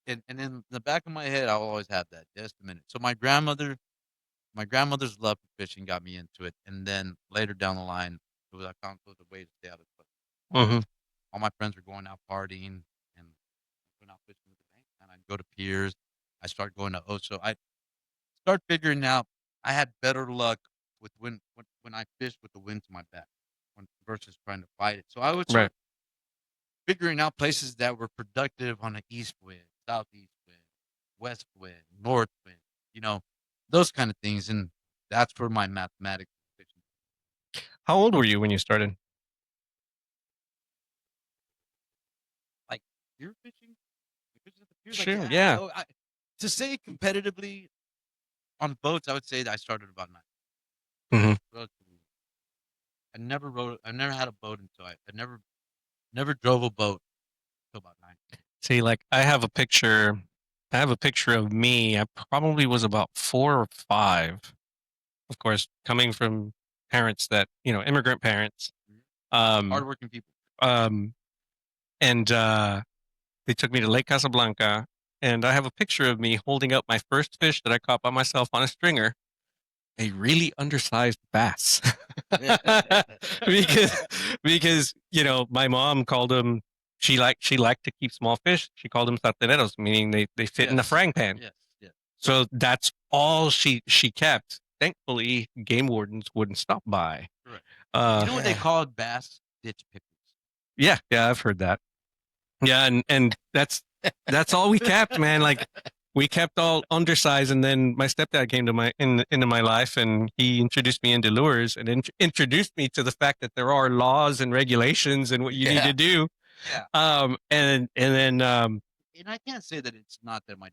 D: And in the back of my head, I'll always have that. Just a minute. So my grandmother's love for fishing got me into it, and then later down the line, I found it was a way to stay out of trouble.
A: Mm-hmm.
D: All my friends were going out partying and going out fishing with the bank, and I'd go to piers. I started going to Oso. I start figuring out I had better luck with when I fished with the wind to my back versus trying to fight it. So I would start figuring out places that were productive on the east wind, southeast wind, west wind, north wind, those kind of things. And that's where my mathematics fishing.
A: How old were you when you started?
D: Like pier fishing?
A: Sure, yeah.
D: To say competitively on boats, I would say that I started about 9.
A: Mhm.
D: Relatively. I never had a boat until I never drove a boat until about 9.
A: See, like I have a picture of me. I probably was about 4 or 5. Of course, coming from parents that, immigrant parents.
D: Hardworking people.
A: And they took me to Lake Casablanca, and I have a picture of me holding up my first fish that I caught by myself on a stringer, a really undersized bass. because my mom called them. She liked to keep small fish. She called them sarteneros, meaning they fit in a frying pan.
D: Yes, yes.
A: So that's all she kept. Thankfully, game wardens wouldn't stop by.
D: Correct. You know what they call bass? Ditch pickers.
A: Yeah, I've heard that. Yeah, and that's That's all we kept, man. Like we kept all undersized, and then my stepdad came to into my life, and he introduced me into lures, and introduced me to the fact that there are laws and regulations and what you need
C: Yeah.
A: to do.
B: Yeah.
A: And then
B: And I can't say that it's not that my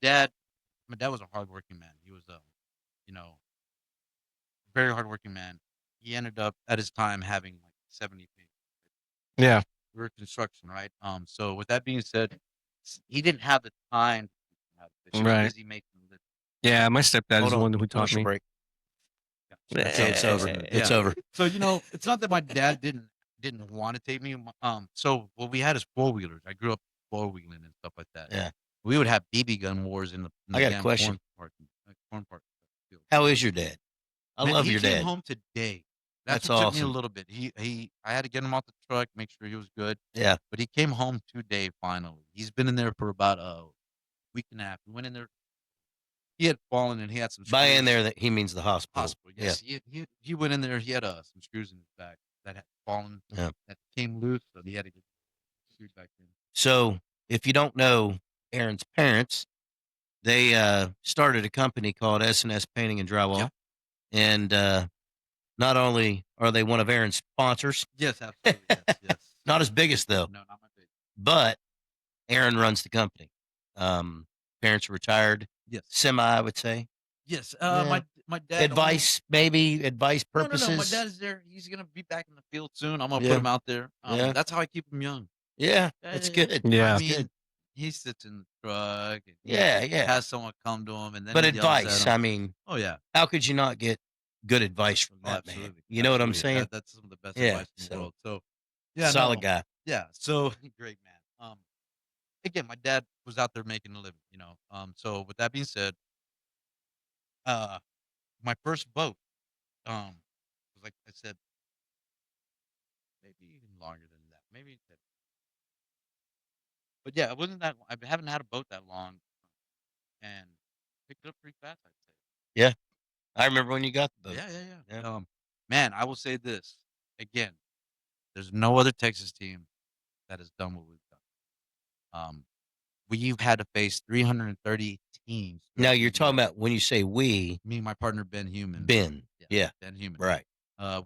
B: dad was a hardworking man. He was you know, very hardworking man. He ended up at his time having like 70 fish.
A: yeah,
B: We were construction, right? So with that being said, he didn't have the time to have fish. He was
A: Right.
B: busy making a living.
A: yeah, my stepdad is
C: Hold
A: the
C: on.
A: one who taught
C: Commercial
A: me.
C: break.
B: Yeah.
C: That's it. It's over.
A: Yeah.
C: It's over.
B: So it's not that my dad didn't want to take me. So what we had is four wheelers. I grew up four wheeling and stuff like that.
C: Yeah.
B: We would have BB gun wars in the
C: I got a
B: damn
C: question.
B: corn park field.
C: How is your dad? I
B: Man,
C: love
B: he
C: your
B: came
C: dad.
B: home today.
C: That's
B: what took me a
C: awesome.
B: little bit. I had to get him off the truck, make sure he was good.
C: Yeah.
B: But he came home today finally. He's been in there for about a week and a half. We went in there. He had fallen and he had some
C: By in
B: screws.
C: there, that he means the hospital.
B: Hospital. Yes. He went in there. He had some screws in his back that had fallen.
C: Yeah.
B: That came loose, so he had to get screwed back in.
C: So, if you don't know Aaron's parents, they started a company called S&S Painting and Drywall.
B: Yep.
C: And not only are they one of Aaron's sponsors,
B: Yes, absolutely. Yes.
C: not as big as though,
B: No, not my big.
C: but Aaron runs the company. Parents are retired,
B: Yes.
C: semi, I would say.
B: Yes.
C: Yeah.
B: My dad.
C: Advice purposes.
B: No. My dad is there. He's gonna be back in the field soon. I'm gonna
C: Yeah.
B: put him out there.
C: Yeah.
B: That's how I keep him young.
C: Yeah, that's good.
A: Yeah.
B: I
C: That's
B: mean,
C: good.
B: he sits in the truck. And
C: Yeah.
B: has someone come to him, and then
C: But
B: he yells at
C: advice,
B: him.
C: I mean,
B: Oh yeah.
C: how could you not get good advice from that man?
B: Absolutely.
C: You know what I'm
B: Absolutely.
C: saying?
B: That's some of the best
C: Yeah,
B: advice in the
C: so-
B: world. So, yeah,
C: Solid
B: no.
C: guy.
B: Yeah. So great man. Again, my dad was out there making a living. So with that being said, my first boat, was like I said, maybe even longer than that. But yeah, it wasn't that. I haven't had a boat that long, and picked it up pretty fast. I'd say.
C: I remember when you got the boat.
B: Yeah.
C: Yeah.
B: Man, I will say this again. There's no other Texas team that has done what we've done. We've had to face 330 teams.
C: Now you're talking about when you say we,
B: me and my partner Ben Human.
C: Ben. Yeah.
B: Ben Human.
C: Right.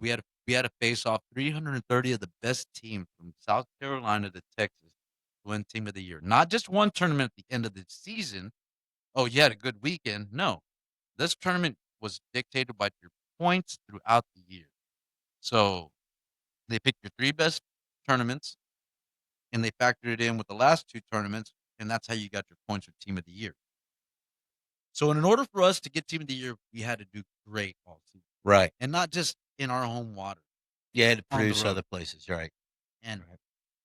B: We had to face off 330 of the best teams from South Carolina to Texas to win Team of the Year. Not just one tournament at the end of the season. Oh, you had a good weekend. No, this tournament was dictated by your points throughout the year. So they picked your three best tournaments, and they factored it in with the last two tournaments, and that's how you got your points for Team of the Year. So in order for us to get Team of the Year, we had to do great all season,
C: Right.
B: and not just in our home water.
C: You had to
B: On the
C: produce
B: road.
C: other places. Right.
B: And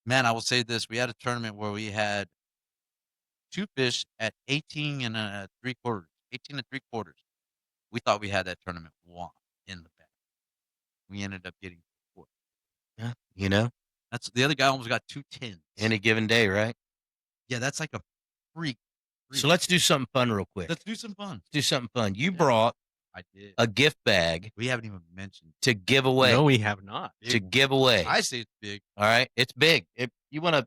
B: man, I will say this: we had a tournament where we had two fish at 18 and 3/4. 18 and 3/4. We thought we had that tournament won in the bag. We ended up getting 4.
C: Yeah. You know,
B: That's the other guy almost got 2 10s.
C: any given day, right?
B: Yeah, that's like a freak.
C: So let's do something fun real quick.
B: Let's do some fun.
C: Let's do something fun. You
B: Yeah.
C: brought
B: I did.
C: a gift bag
B: We haven't even mentioned
C: to give away.
A: No, we have not.
C: To give away.
B: I say it's big.
C: All right. It's big. If you want to,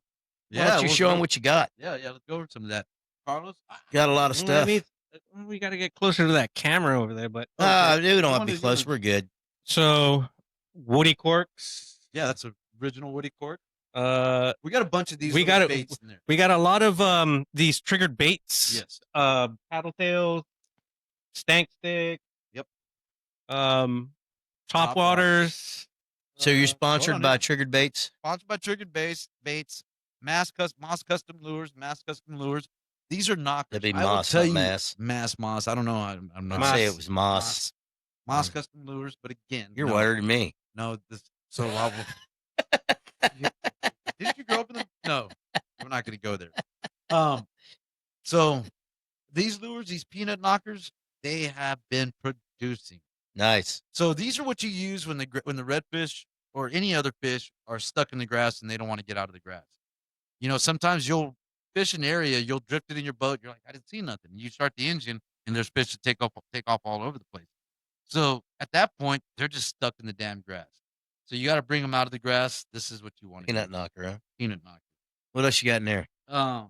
C: why don't you
B: we'll
C: show them
B: go-
C: what you got?
B: Yeah, let's go over some of that. Carlos,
C: Got a lot of
A: Well,
C: stuff.
A: I mean, we got to get closer to that camera over there. But
C: We don't have to
B: Come
C: be
B: on,
C: close.
B: dude.
C: We're good.
A: so woody corks.
B: yeah, that's an original Woody cork.
A: Uh,
B: We got a bunch of these.
A: We
B: little
A: got it-
B: baits in there.
A: we got a lot of these triggered baits.
B: Yes.
A: Paddle tails, stank stick.
B: Yep.
A: Top waters.
C: So you're
B: hold
C: sponsored
B: on,
C: by
B: yeah.
C: Triggered Baits?
B: Sponsored by Triggered Baits, Moss Custom Lures. These are knockers.
C: That'd be
B: I will
C: Moss,
B: tell
C: not
B: you-
C: Mass.
B: Moss. I don't know. I'm not.
C: I'd say
A: Moss.
C: it was Moss.
B: Moss Custom Lures, but again,
C: You're
B: no,
C: whiter than me.
B: No, this. So I will. Didn't you grow up in the? No, we're not going to go there. So these lures, these peanut knockers, they have been producing.
C: Nice.
B: So these are what you use when the redfish or any other fish are stuck in the grass and they don't want to get out of the grass. Sometimes you'll fish an area, you'll drift it in your boat. You're like, I didn't see nothing. You start the engine and there's fish that take off all over the place. So at that point, they're just stuck in the damn grass. So you got to bring them out of the grass. This is what you want to
C: Peanut
B: do.
C: knocker, huh?
B: Peanut knocker.
C: What else you got in there? Come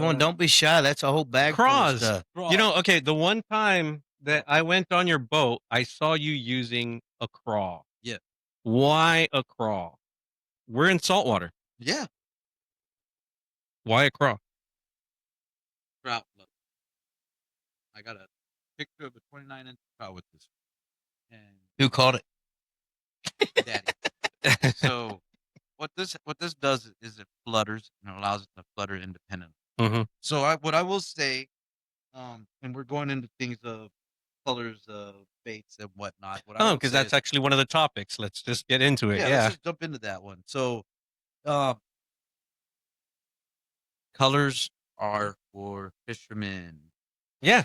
C: on, don't be shy. That's a whole bag full of
A: Craws.
C: stuff.
A: You know, okay, the one time that I went on your boat, I saw you using a craw.
D: Yeah.
A: Why a craw? We're in saltwater.
D: Yeah.
A: Why a craw?
D: Trout. Look. I got a picture of a 29-inch trout with this. And
C: Who caught it?
D: daddy. So what this does is it flutters and allows it to flutter independently.
A: Mhm.
D: So what I will say, and we're going into things of colors of baits and whatnot. What I
A: Oh,
D: will
A: because
D: say
A: that's actually one of the topics. Let's just get into it.
D: yeah,
A: Yeah.
D: let's just jump into that one. So colors are for fishermen.
A: Yeah.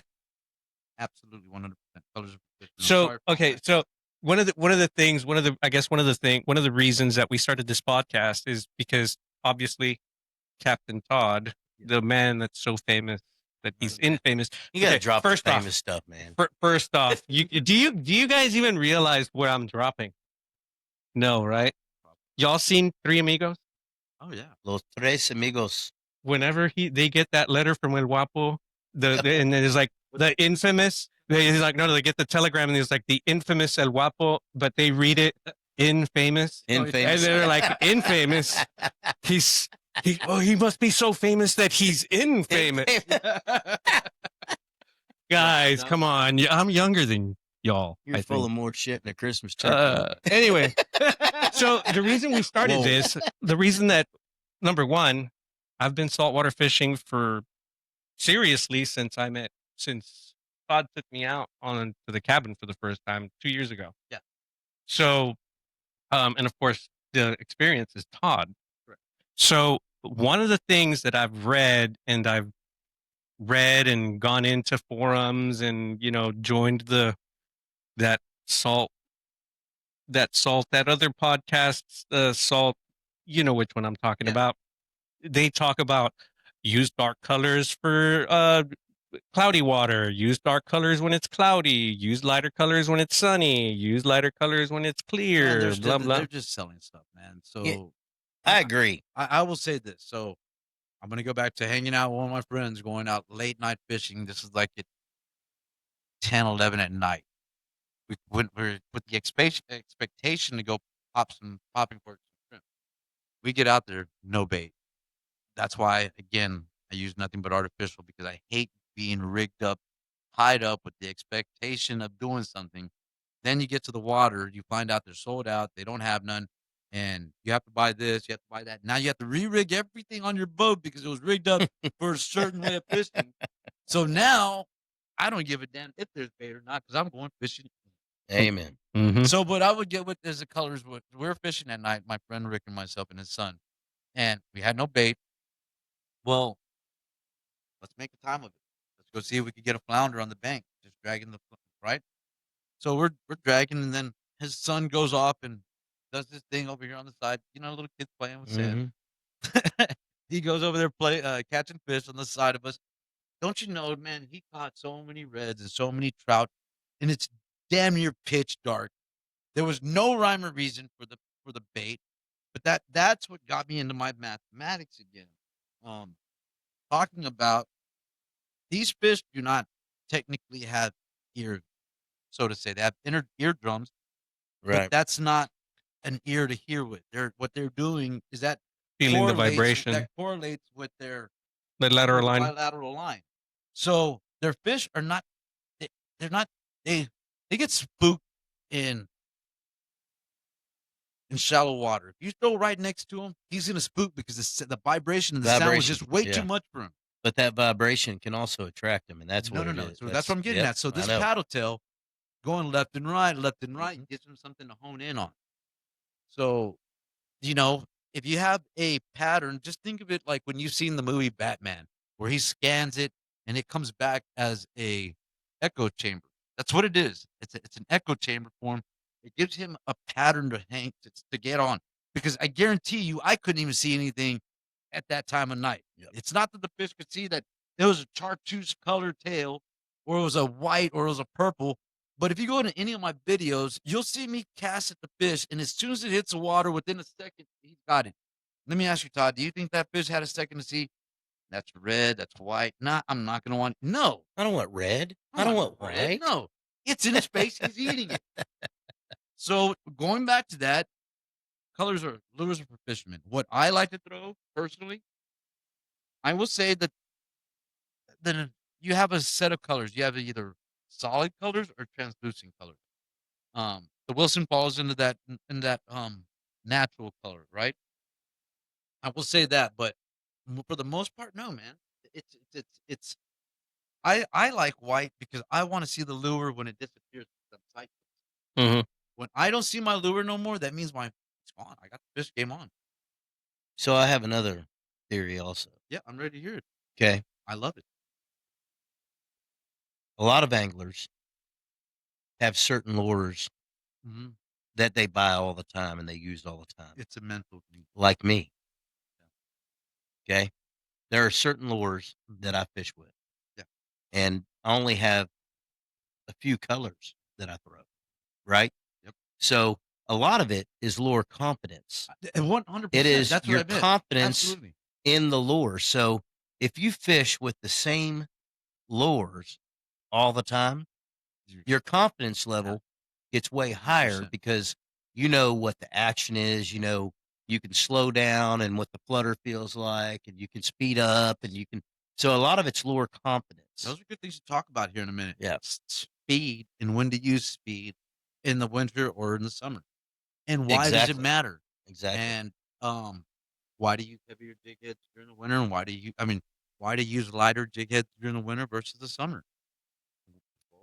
D: Absolutely 100%. Colors are for fishermen.
A: So
D: Sorry for
A: okay,
D: that.
A: so one of the reasons that we started this podcast is because obviously Captain Todd, the man that's so famous that he's infamous.
C: You gotta
A: Okay,
C: drop the
A: first off-
C: famous stuff, man.
A: First off, do you guys even realize what I'm dropping? No, right? Y'all seen Three Amigos?
D: Oh yeah.
C: Los tres amigos.
A: Whenever they get that letter from El Guapo, and it's like the infamous. He's like, no, they get the telegram, and it's like the infamous El Guapo, but they read it infamous,
C: Infamous.
A: and they're like infamous. He must be so famous that he's infamous. Guys, come on, I'm younger than y'all.
C: You're
A: I
C: full
A: think.
C: of more shit than a Christmas turkey.
A: Anyway, so the reason we started
C: Whoa.
A: this, the reason that number one, I've been saltwater fishing for seriously since Todd took me out on to the cabin for the first time 2 years ago.
D: Yeah.
A: So, and of course the experience is Todd.
D: Correct.
A: So one of the things that I've read and gone into forums and joined that salt that other podcasts, salt, you know which one I'm talking
D: Yeah.
A: about. They talk about use dark colors for cloudy water, use dark colors when it's cloudy, use lighter colors when it's sunny, use lighter colors when it's clear,
D: Man,
A: blah blah.
D: they're just selling stuff, man. So
C: Yeah. I agree.
D: I will say this. So I'm gonna go back to hanging out with one of my friends, going out late night fishing. This is like at 10, 11 at night. We're with the expectation to go pop some popping corks and shrimp. We get out there, no bait. That's why, again, I use nothing but artificial because I hate being rigged up, tied up with the expectation of doing something. Then you get to the water, you find out they're sold out, they don't have none, and you have to buy this, you have to buy that. Now you have to re-rig everything on your boat because it was rigged up for a certain way of fishing. So now I don't give a damn if there's bait or not because I'm going fishing.
C: Amen.
A: Mm-hmm.
D: So, what I would get with is the colors. We're fishing at night, my friend Rick and myself and his son, and we had no bait. Well, let's make a time of it. Let's go see if we could get a flounder on the bank, just dragging the right. So we're dragging, and then his son goes off and does this thing over here on the side. You know, little kids playing with sand. He goes over there catching fish on the side of us. Don't you know, man? He caught so many reds and so many trout, and it's damn near pitch dark. There was no rhyme or reason for the bait, but that's what got me into my mathematics again. Talking about these fish do not technically have ears, so to say. They have inner eardrums,
C: Right.
D: but that's not an ear to hear with. What they're doing is that
A: Feeling the
D: correlates-
A: vibration,
D: that correlates with their
A: the lateral line.
D: bilateral line. So their fish are not. They're not. They get spooked in shallow water. If you throw right next to him, he's gonna spook because the vibration and the sound was just way too much for him.
C: But that vibration can also attract them, and that's
D: No.
C: what it is.
D: So that's what I'm getting at. So this paddle tail going left and right gives him something to hone in on. So, if you have a pattern, just think of it like when you've seen the movie Batman, where he scans it and it comes back as a echo chamber. That's what it is. It's an echo chamber for him. It gives him a pattern to hang to get on. Because I guarantee you, I couldn't even see anything at that time of night.
C: Yep.
D: It's not that the fish could see that it was a chartreuse colored tail, or it was a white, or it was a purple. But if you go to any of my videos, you'll see me cast at the fish, and as soon as it hits the water, within a second, he's got it. Let me ask you, Todd. Do you think that fish had a second to see? That's red. That's white. Nah, I'm not gonna want. No,
C: I don't want red. I
D: I'm
C: don't
D: not
C: want
D: gonna red.
C: white.
D: No, it's in his face. He's eating it. So going back to that, lures are for fishermen. What I like to throw personally, I will say that you have a set of colors. You have either solid colors or translucent colors. The Wilson falls into that natural color, right? I will say that, but for the most part, no, man. It's I like white because I want to see the lure when it disappears from the sight.
A: Mhm.
D: When I don't see my lure no more, that means it's gone. I got the fish game on.
C: So I have another theory also.
D: Yeah, I'm ready to hear it.
C: Okay.
D: I love it.
C: A lot of anglers have certain lures
D: Mm-hmm.
C: that they buy all the time and they use all the time.
D: It's a mental thing.
C: Like me. Okay. There are certain lures that I fish with.
D: Yeah.
C: And I only have a few colors that I throw. Right?
D: Yep.
C: So a lot of it is lure confidence.
D: And 100%.
C: It is
D: That's what
C: your
D: I meant.
C: confidence
D: Absolutely.
C: in the lure. So if you fish with the same lures all the time, your confidence level gets way higher
D: 100%.
C: because you know what the action is. You know, you can slow down and what the flutter feels like, and you can speed up, and you can. So a lot of it's lure confidence.
D: Those are good things to talk about here in a minute.
C: Yeah.
D: Speed and when to use speed in the winter or in the summer. And why does it
C: Exactly.
D: matter?
C: Exactly.
D: And why do you use heavier jig heads during the winter? And why do you use lighter jig heads during the winter versus the summer?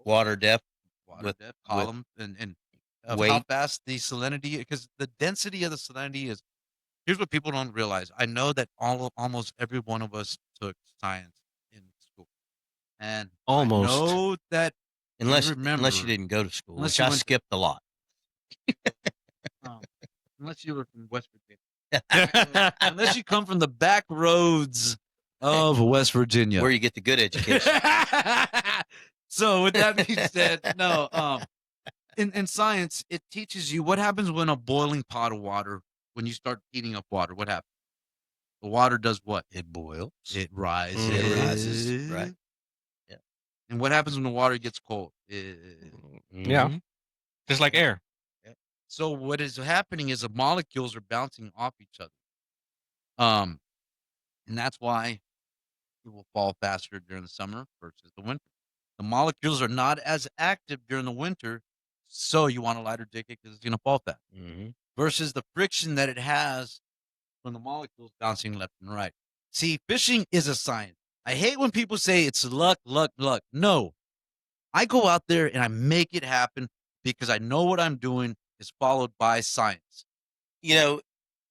C: Water depth,
D: Water depth, column, and of how
C: weight.
D: fast the salinity, because the density of the salinity is. Here's what people don't realize. I know that almost every one of us took science in school, and
A: Almost.
D: I know that
C: unless
D: remember,
C: you didn't go to school,
D: unless
C: which
D: you
C: I
D: went to-
C: skipped a lot.
D: unless you were from West Virginia, unless you come from the back roads of West Virginia,
C: Where you get the good education.
D: So with that being said, no, in science, it teaches you what happens when a boiling pot of water, when you start heating up water, what happens? The water does what?
C: It boils.
D: It rises.
A: Mhm.
C: It rises, right? Yeah.
D: And what happens when the water gets cold?
A: Yeah.
C: Mhm.
A: Just like air.
D: So what is happening is the molecules are bouncing off each other. And that's why it will fall faster during the summer versus the winter. The molecules are not as active during the winter, so you want a lighter ticket because it's going to fall fast.
C: Mhm.
D: Versus the friction that it has from the molecules bouncing left and right. See, fishing is a science. I hate when people say it's luck, luck, luck. No, I go out there and I make it happen because I know what I'm doing is followed by science.
C: You know,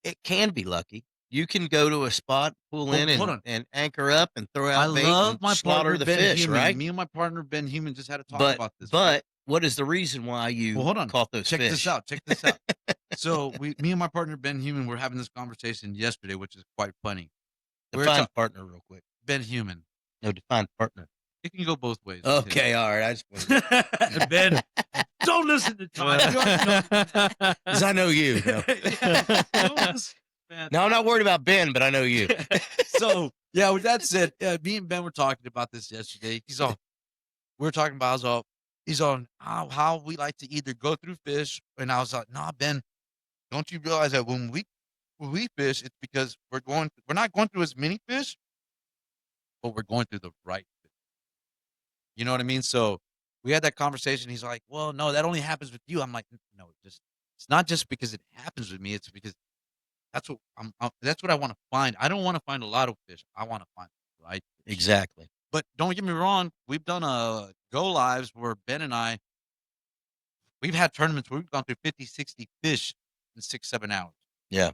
C: it can be lucky. You can go to a spot, pull
D: Well,
C: in,
D: hold on.
C: and anchor up and throw out
D: I
C: bait
D: love
C: and
D: my
C: slaughter
D: partner
C: the
D: Ben
C: fish,
D: Human.
C: right?
D: Me and my partner Ben Human just had to talk
C: But
D: about this.
C: but what is the reason why you
D: Well, hold on.
C: caught those
D: Check
C: fish?
D: this out. Check this out. So me and my partner Ben Human were having this conversation yesterday, which is quite funny.
C: Define partner real quick.
D: Ben Human.
C: No, define partner.
D: It can go both ways.
C: Okay, all right. I just wanted
D: Ben, don't listen to Todd. You already know.
C: because I know you. No.
D: Don't listen, man.
C: No, I'm not worried about Ben, but I know you.
D: So yeah, with that said, me and Ben were talking about this yesterday. We're talking about he's on how we like to either go through fish, and I was like, nah, Ben, don't you realize that when we fish, it's because we're not going through as many fish, but we're going through the right fish. You know what I mean? So we had that conversation. He's like, well, no, that only happens with you. I'm like, no, it's not just because it happens with me. It's because that's what that's what I want to find. I don't want to find a lot of fish. I want to find the right fish.
C: Exactly.
D: But don't get me wrong. We've done go lives where Ben and I, we've had tournaments where we've gone through 50, 60 fish in 6-7 hours.
C: Yeah.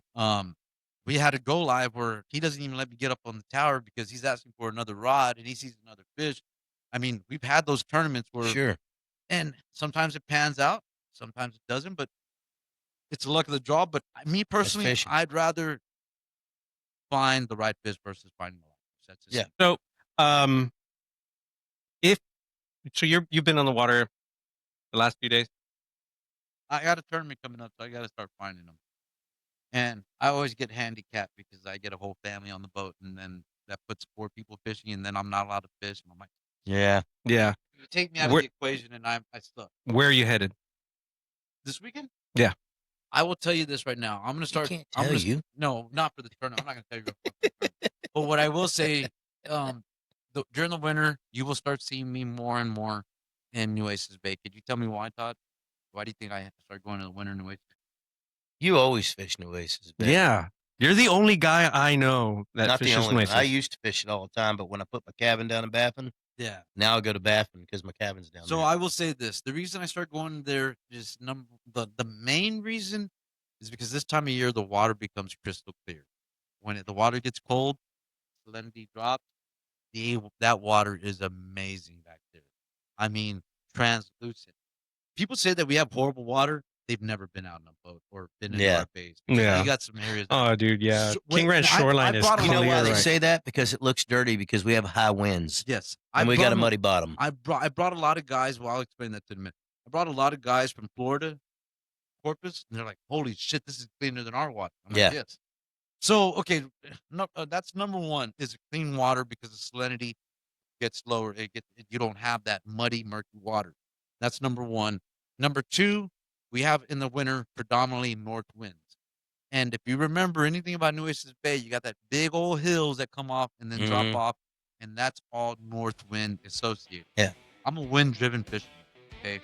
D: We had a go live where he doesn't even let me get up on the tower because he's asking for another rod and he sees another fish. I mean, we've had those tournaments where,
C: Sure.
D: and sometimes it pans out, sometimes it doesn't, but it's the luck of the draw. But me personally,
C: fishing.
D: I'd rather find the right fish versus finding the right fish. That's just
A: So, you've been on the water the last few days.
D: I got a tournament coming up, so I got to start finding them.
B: And I always get handicapped because I get a whole family on the boat, and then that puts 4 people fishing, and then I'm not allowed to fish. And I'm like,
C: Yeah.
A: Yeah.
B: you take me out of
A: Where-
B: the equation, and I stuck.
A: Where are you headed?
B: This weekend?
A: Yeah.
B: I will tell you this right now. I'm gonna start.
C: Can't
B: I'm
C: tell
B: gonna,
C: you.
B: No, not for the tournament. I'm not gonna tell you. Real quick for the tournament. But what I will say, during the winter, you will start seeing me more and more in Nueces Bay. Could you tell me why, Todd? Why do you think I have to start going to the winter Nueces?
C: You always fish Nueces Bay.
A: Yeah. You're the only guy I know that
C: Not the
A: fishes
C: only one.
A: Nueces.
C: I used to fish it all the time, but when I put my cabin down in Baffin,
B: Yeah.
C: now I go to Baffin because my cabin's down
B: So
C: there.
B: I will say this: the reason I start going there is the main reason is because this time of year the water becomes crystal clear. When the water gets cold, salinity drops. That water is amazing back there. I mean, translucent. People say that we have horrible water. They've never been out in a boat or been into
C: Yeah.
B: our bays. because
A: Yeah.
B: You got some areas.
A: Oh, dude, yeah.
B: So-
A: King
B: wait,
A: Ranch
B: I
A: shoreline is
B: brought a-
C: You know
A: clear,
C: why they
A: right?
C: say that? Because it looks dirty because we have high winds
B: Yes,
C: and we got a muddy bottom.
B: I brought a lot of guys. Well, I'll explain that to you in a minute. I brought a lot of guys from Florida, Corpus, and they're like, "Holy shit, this is cleaner than our water." I'm like,
C: Yeah.
B: yes. So okay, no, that's number one is clean water because the salinity gets lower. You don't have that muddy, murky water. That's number one. Number two, we have in the winter predominantly north winds. And if you remember anything about Nueces Bay, you got that big old hills that come off and then drop
C: Mhm.
B: off, and that's all north wind associated.
C: Yeah.
B: I'm a wind driven fisherman. Okay.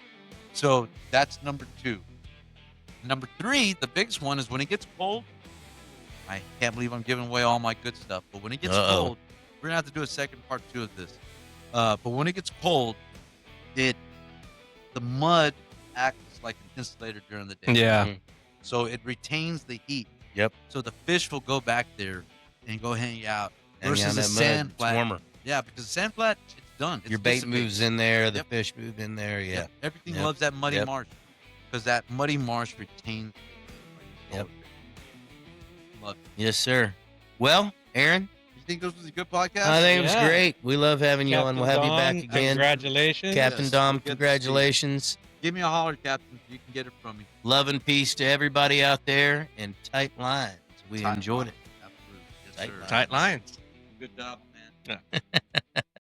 B: So that's number two. Number three, the biggest one is when it gets cold. I can't believe I'm giving away all my good stuff, but when it gets
C: Uh-oh.
B: cold, we're gonna have to do a second part two of this. But when it gets cold, the mud acts like an insulator during the day.
A: Yeah.
C: Mhm.
B: So it retains the heat.
C: Yep.
B: So the fish will go back there and go hang out
C: Hang out
B: versus
C: in
B: a
C: that mud,
B: sand
C: it's
B: flat.
C: warmer.
B: Yeah, because the sand flat, it's done. It's
C: Your bait
B: dissipated.
C: moves in there, the
B: Yep.
C: fish move in there. Yeah.
B: Yep. Everything
C: Yep.
B: loves that muddy
C: Yep.
B: marsh because that muddy marsh retains.
C: Yep.
B: Love it.
C: Yes, sir. Well, Aaron,
B: You think this was a good podcast?
C: I think it was
E: Yeah.
C: great. We love having you on. We'll have you back
E: Captain Dom,
C: again.
E: Congratulations.
C: Captain
B: Yes,
C: Dom,
B: we'll get to see.
C: congratulations.
B: Give me a holler, Captain. You can get it from me.
C: Love and peace to everybody out there and tight lines. We
B: Tight
C: enjoyed
B: lines.
C: it.
B: Absolutely. Yes,
C: Tight
B: sir.
C: lines.
A: Tight lines.
B: Good job, man.